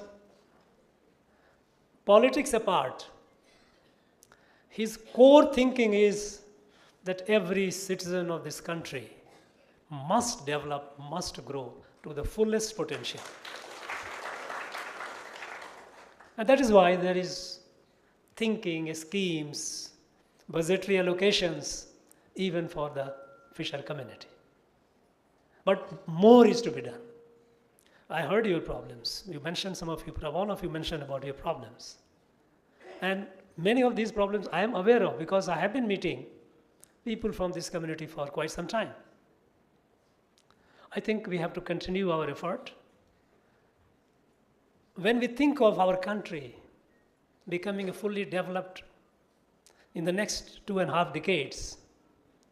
politics apart, his core thinking is that every citizen of this country must develop, must grow to the fullest potential. And that is why there is thinking, schemes, budgetary allocations, even for the fisher community. But more is to be done. I heard your problems. You mentioned some of you, one of you mentioned about your problems. And many of these problems I am aware of because I have been meeting people from this community for quite some time. I think we have to continue our effort. When we think of our country becoming a fully developed in the next 2.5 decades,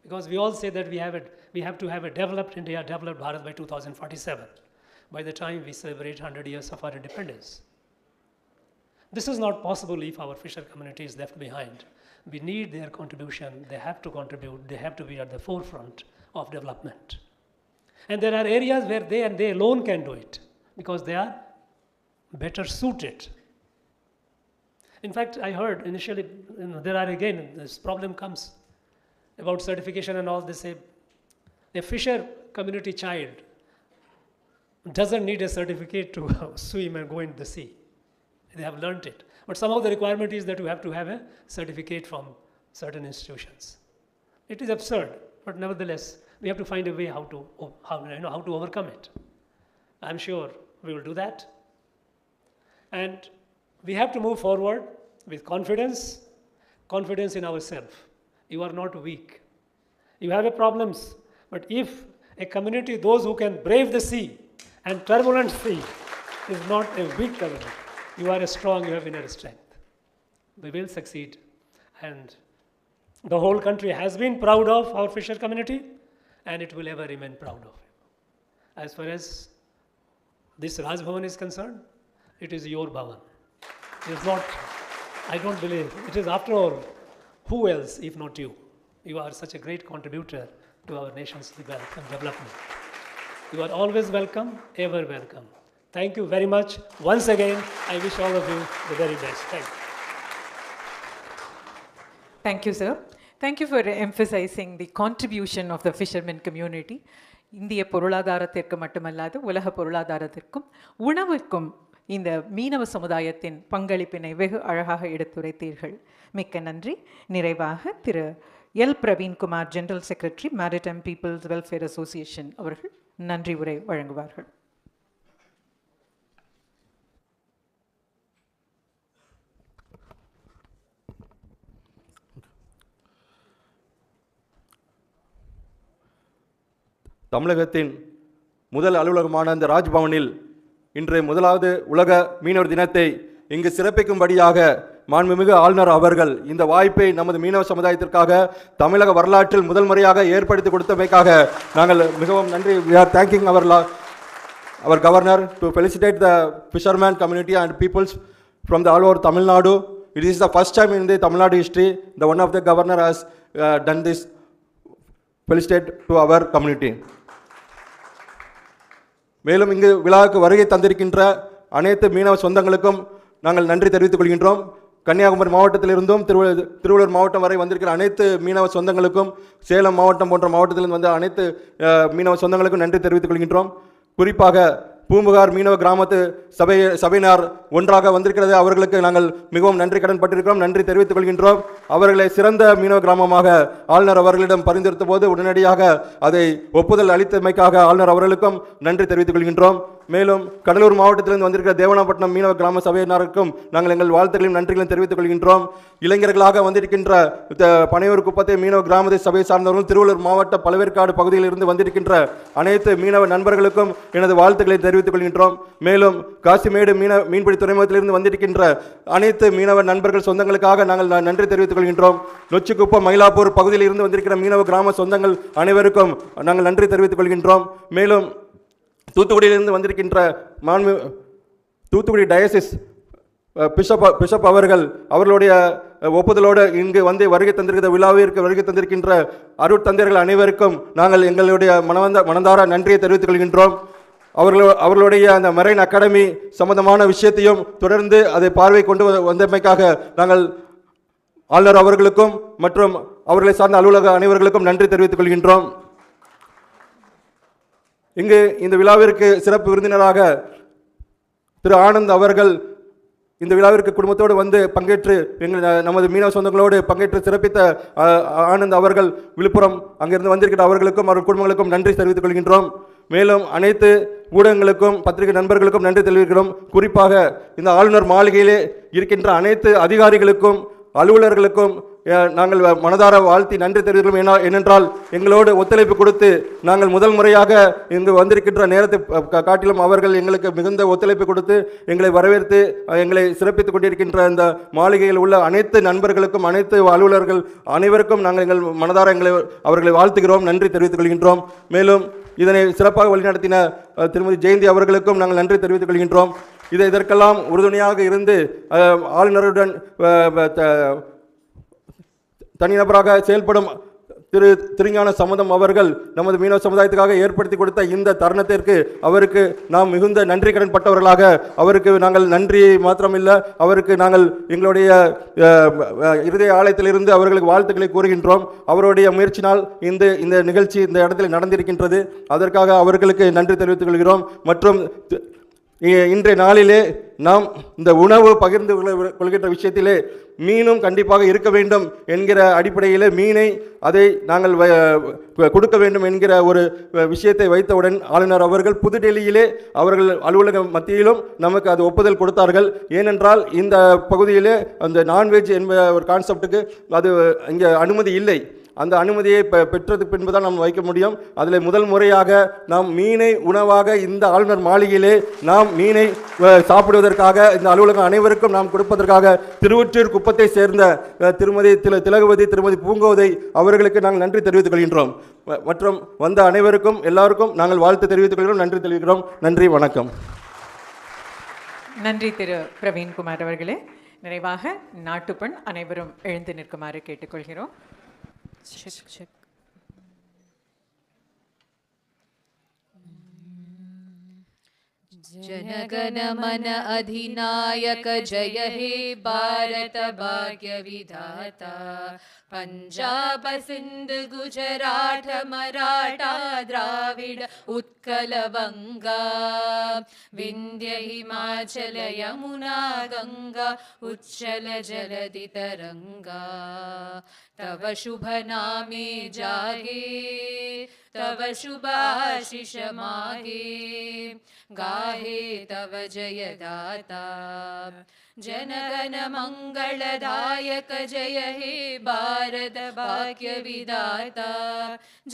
because we all say that we have to have a developed India, developed Bharat by 2047, by the time we celebrate 100 years of our independence. This is not possible if our fisher community is left behind. We need their contribution. They have to contribute. They have to be at the forefront of development. And there are areas where they alone can do it because they are better suited. In fact, I heard initially, there are again, this problem comes about certification and all. They say a fisher community child doesn't need a certificate to swim and go into the sea. They have learnt it. But somehow the requirement is that you have to have a certificate from certain institutions. It is absurd, but nevertheless, we have to find a way how to overcome it. I'm sure we will do that. And we have to move forward with confidence in ourselves. You are not weak. You have problems, but if a community, those who can brave the sea and turbulent sea, is not a weak community, you are strong, you have inner strength. We will succeed. And the whole country has been proud of our fisher community, and it will ever remain proud of it. As far as this Raj Bhavan is concerned, it is your Bhavan. It is not, I don't believe, it is after all, who else if not you? You are such a great contributor to our nation's development. You are always welcome, ever welcome. Thank you very much. Once again, I wish all of you the very best. Thank you. Thank you, sir. Thank you for emphasizing the contribution of the fishermen community. இந்திய பொருளாதாரத்திற்கு மட்டுமல்லாது உலக பொருளாதாரத்திற்கும் உணவுக்கும் இந்த மீனவ சமுதாயத்தின் பங்களிப்பினை வெகு அழகாக எடுத்துரைத்தீர்கள். மிக்க நன்றி. நிறைவாக திரு L Praveenkumar, general secretary, maritime peoples welfare association அவர்கள் நன்றி உரை வழங்குவார்கள். தமிழகத்தின் முதல் அலுவலகமான இந்த ராஜ்பவனில் இன்று முதலாவது உலக மீனவர் தினத்தை இங்கு சிறப்பிக்கும்படியாக மாண்புமிகு ஆளுநர் அவர்கள் இந்த வாய்ப்பை நமது மீனவ சமுதாயத்திற்காக தமிழக வரலாற்றில் முதல் முறையாக ஏற்படுத்தி கொடுத்தமைக்காக நாங்கள் மிகவும் நன்றி. We are thanking our governor to felicitate the fisherman community and peoples from all over Tamil Nadu. It is the first time in the Tamil Nadu history the one of the governor has done this felicitate to our community. மேலும் இங்கு விழாவுக்கு வருகை தந்திருக்கின்ற அனைத்து மீனவ சொந்தங்களுக்கும் நாங்கள் நன்றி தெரிவித்துக் கொள்கின்றோம். கன்னியாகுமரி மாவட்டத்திலிருந்தும் திருவள்ளூர் மாவட்டம் வரை வந்திருக்கிற அனைத்து மீனவ சொந்தங்களுக்கும், சேலம் மாவட்டம் போன்ற மாவட்டத்திலிருந்து வந்த அனைத்து மீனவ சொந்தங்களுக்கும் நன்றி தெரிவித்துக் கொள்கின்றோம். குறிப்பாக பூம்புகார் மீனவ கிராமத்து சபையினர் ஒன்றாக வந்திருக்கிறது. அவர்களுக்கு நாங்கள் மிகவும் நன்றி கடன் பட்டிருக்கிறோம், நன்றி தெரிவித்துக் கொள்கின்றோம். அவர்களை சிறந்த மீனவ கிராமமாக ஆளுநர் அவர்களிடம் பரிந்துரைத்த போது உடனடியாக அதை ஒப்புதல் அளித்தமைக்காக ஆளுநர் அவர்களுக்கும் நன்றி தெரிவித்துக் கொள்கின்றோம். மேலும் கடலூர் மாவட்டத்திலிருந்து வந்திருக்கிற தேவனாப்பட்டினம் மீனவ கிராம சபையினருக்கும் நாங்கள் எங்கள் வாழ்த்துக்களையும் நன்றிகளையும் தெரிவித்துக் கொள்கின்றோம். இளைஞர்களாக வந்திருக்கின்ற பனையூர் குப்பத்தை மீனவ கிராம சபையை சார்ந்தவர்களும் திருவள்ளூர் மாவட்ட பழவேற்காடு பகுதியில் இருந்து வந்திருக்கின்ற அனைத்து மீனவ நண்பர்களுக்கும் எனது வாழ்த்துக்களை தெரிவித்துக் கொள்கின்றோம். மேலும் காசிமேடு மீன்பிடி துறைமுகத்திலிருந்து வந்திருக்கின்ற அனைத்து மீனவ நண்பர்கள் சொந்தங்களுக்காக நாங்கள் நன்றி தெரிவித்துக் கொள்கின்றோம். நொச்சிக்குப்பம், மயிலாப்பூர் பகுதியில் இருந்து வந்திருக்கிற மீனவ கிராம சொந்தங்கள் அனைவருக்கும் நாங்கள் நன்றி தெரிவித்துக் கொள்கின்றோம். மேலும் தூத்துக்குடியிலிருந்து வந்திருக்கின்ற தூத்துக்குடி டயசிஸ் பிஷப் அவர்கள் அவர்களுடைய ஒப்புதலோடு இங்கு வந்து வருகை தந்திருக்கிற விழாவிற்கு வருகை தந்திருக்கின்ற அருட்தந்தையர்கள் அனைவருக்கும் நாங்கள் எங்களுடைய மனதார நன்றியை தெரிவித்துக் கொள்கின்றோம். அவர்களுடைய அந்த மெரைன் அகாடமி சம்பந்தமான விஷயத்தையும் தொடர்ந்து அதை பார்வை கொண்டு வந்தமைக்காக நாங்கள் ஆளுநர் அவர்களுக்கும் மற்றும் அவர்களை சார்ந்த அலுவலக அனைவர்களுக்கும் நன்றி தெரிவித்துக் கொள்கின்றோம். இங்கு இந்த விழாவிற்கு சிறப்பு விருந்தினராக திரு ஆனந்த் அவர்கள் இந்த விழாவிற்கு குடும்பத்தோடு வந்து பங்கேற்று நமது மீனவ சொந்தங்களோடு பங்கேற்று சிறப்பித்த ஆனந்த் அவர்கள் விழுப்புரம் அங்கிருந்து வந்திருக்கிற அவர்களுக்கும் அவர்கள் குடும்பங்களுக்கும் நன்றி தெரிவித்துக் கொள்கின்றோம். மேலும் அனைத்து ஊடகங்களுக்கும் பத்திரிகை நண்பர்களுக்கும் நன்றி தெரிவிக்கிறோம். குறிப்பாக இந்த ஆளுநர் மாளிகையிலே இருக்கின்ற அனைத்து அதிகாரிகளுக்கும் அலுவலர்களுக்கும் நாங்கள் மனதார வாழ்த்தி நன்றி தெரிவிக்கிறோம். ஏனென்றால் எங்களோடு ஒத்துழைப்பு கொடுத்து நாங்கள் முதல் முறையாக இங்கு வந்திருக்கின்ற நேரத்தை காட்டிலும் அவர்கள் எங்களுக்கு மிகுந்த ஒத்துழைப்பு கொடுத்து எங்களை வரவேற்று எங்களை சிறப்பித்துக் கொண்டிருக்கின்ற இந்த மாளிகையில் உள்ள அனைத்து நண்பர்களுக்கும் அனைத்து அலுவலர்கள் அனைவருக்கும் நாங்கள் எங்கள் மனதார அவர்களை வாழ்த்துகிறோம், நன்றி தெரிவித்துக் கொள்கின்றோம். மேலும் இதனை சிறப்பாக வழிநடத்தின திருமதி ஜெயந்தி அவர்களுக்கும் நாங்கள் நன்றி தெரிவித்துக் கொள்கின்றோம். இதற்கெல்லாம் உறுதுணையாக இருந்து ஆளுநருடன் தனிநபராக செயல்படும் திரு திருஞான சம்பந்தம் அவர்கள் நமது மீனவ சமுதாயத்துக்காக ஏற்படுத்தி கொடுத்த இந்த தருணத்திற்கு அவருக்கு நாம் மிகுந்த நன்றி கடன் பட்டவர்களாக அவருக்கு நாங்கள் நன்றி மாத்திரமில்லை, அவருக்கு நாங்கள் எங்களுடைய இருதய ஆலயத்திலிருந்து அவர்களுக்கு வாழ்த்துக்களை கூறுகின்றோம். அவருடைய முயற்சினால் இந்த நிகழ்ச்சி இந்த இடத்தில் நடந்திருக்கின்றது. அதற்காக அவர்களுக்கு நன்றி தெரிவித்துக் கொள்கிறோம். மற்றும் இன்றைய நாளிலே நாம் இந்த உணவு பகிர்ந்து கொள்கின்ற விஷயத்திலே மீனும் கண்டிப்பாக இருக்க வேண்டும் என்கிற அடிப்படையில் மீனை அதை நாங்கள் கொடுக்க வேண்டும் என்கிற ஒரு விஷயத்தை வைத்தவுடன் ஆளுநர் அவர்கள் புதுடெல்லியிலே அவர்கள் அலுவலக மத்தியிலும் நமக்கு அது ஒப்புதல் கொடுத்தார்கள். ஏனென்றால் இந்த பகுதியிலே அந்த நான்வெஜ் என்ப ஒரு கான்செப்டுக்கு அது இங்கே அனுமதி இல்லை. அந்த அனுமதியை பெற்றதுக்கு பின்பு தான் நாம் வைக்க முடியும். அதில் முதல் முறையாக நாம் மீனை உணவாக இந்த ஆளுநர் மாளிகையிலே நாம் மீனை சாப்பிடுவதற்காக இந்த அலுவலகம் அனைவருக்கும் நாம் கொடுப்பதற்காக திருவொற்றியூர் குப்பத்தை சேர்ந்த திருமதி திலகவதி திருமதி பூங்கோதை அவர்களுக்கு நாங்கள் நன்றி தெரிவித்துக் கொள்கின்றோம். மற்றும் வந்த அனைவருக்கும் எல்லாருக்கும் நாங்கள் வாழ்த்து தெரிவித்துக் கொள்கிறோம், நன்றி தெரிவிக்கிறோம். நன்றி, வணக்கம். நன்றி திரு பிரவீன்குமார் அவர்களே. நிறைவாக நாட்டுப்பண் அனைவரும் எழுந்து நிற்குமாறு கேட்டுக்கொள்கிறோம். जनगण मन अधिनायक जय हे भारत भाग्य विधाता पंजाब सिंध गुजरात मराठा द्राविड उत्कल बंगा विंध्य हिमाचल यमुना गंगा उच्चल जलधि तरंगा तव शुभ नामे जागे तव शुभ आशीष मागे गाहे तव जय दाता जनगण मंगलदायक जय हे भारत भाग्य विधाता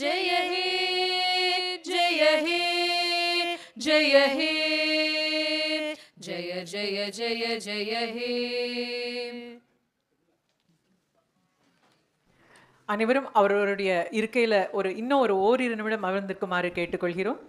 जय हे जय हे जय हे जय जय जय जय हे. அனைவரும் அவர்களுடைய இருக்கையில் இன்னும் ஒரு ஓரிரு நிமிடம் அமர்ந்திருக்குமாறு கேட்டுக்கொள்கிறோம்.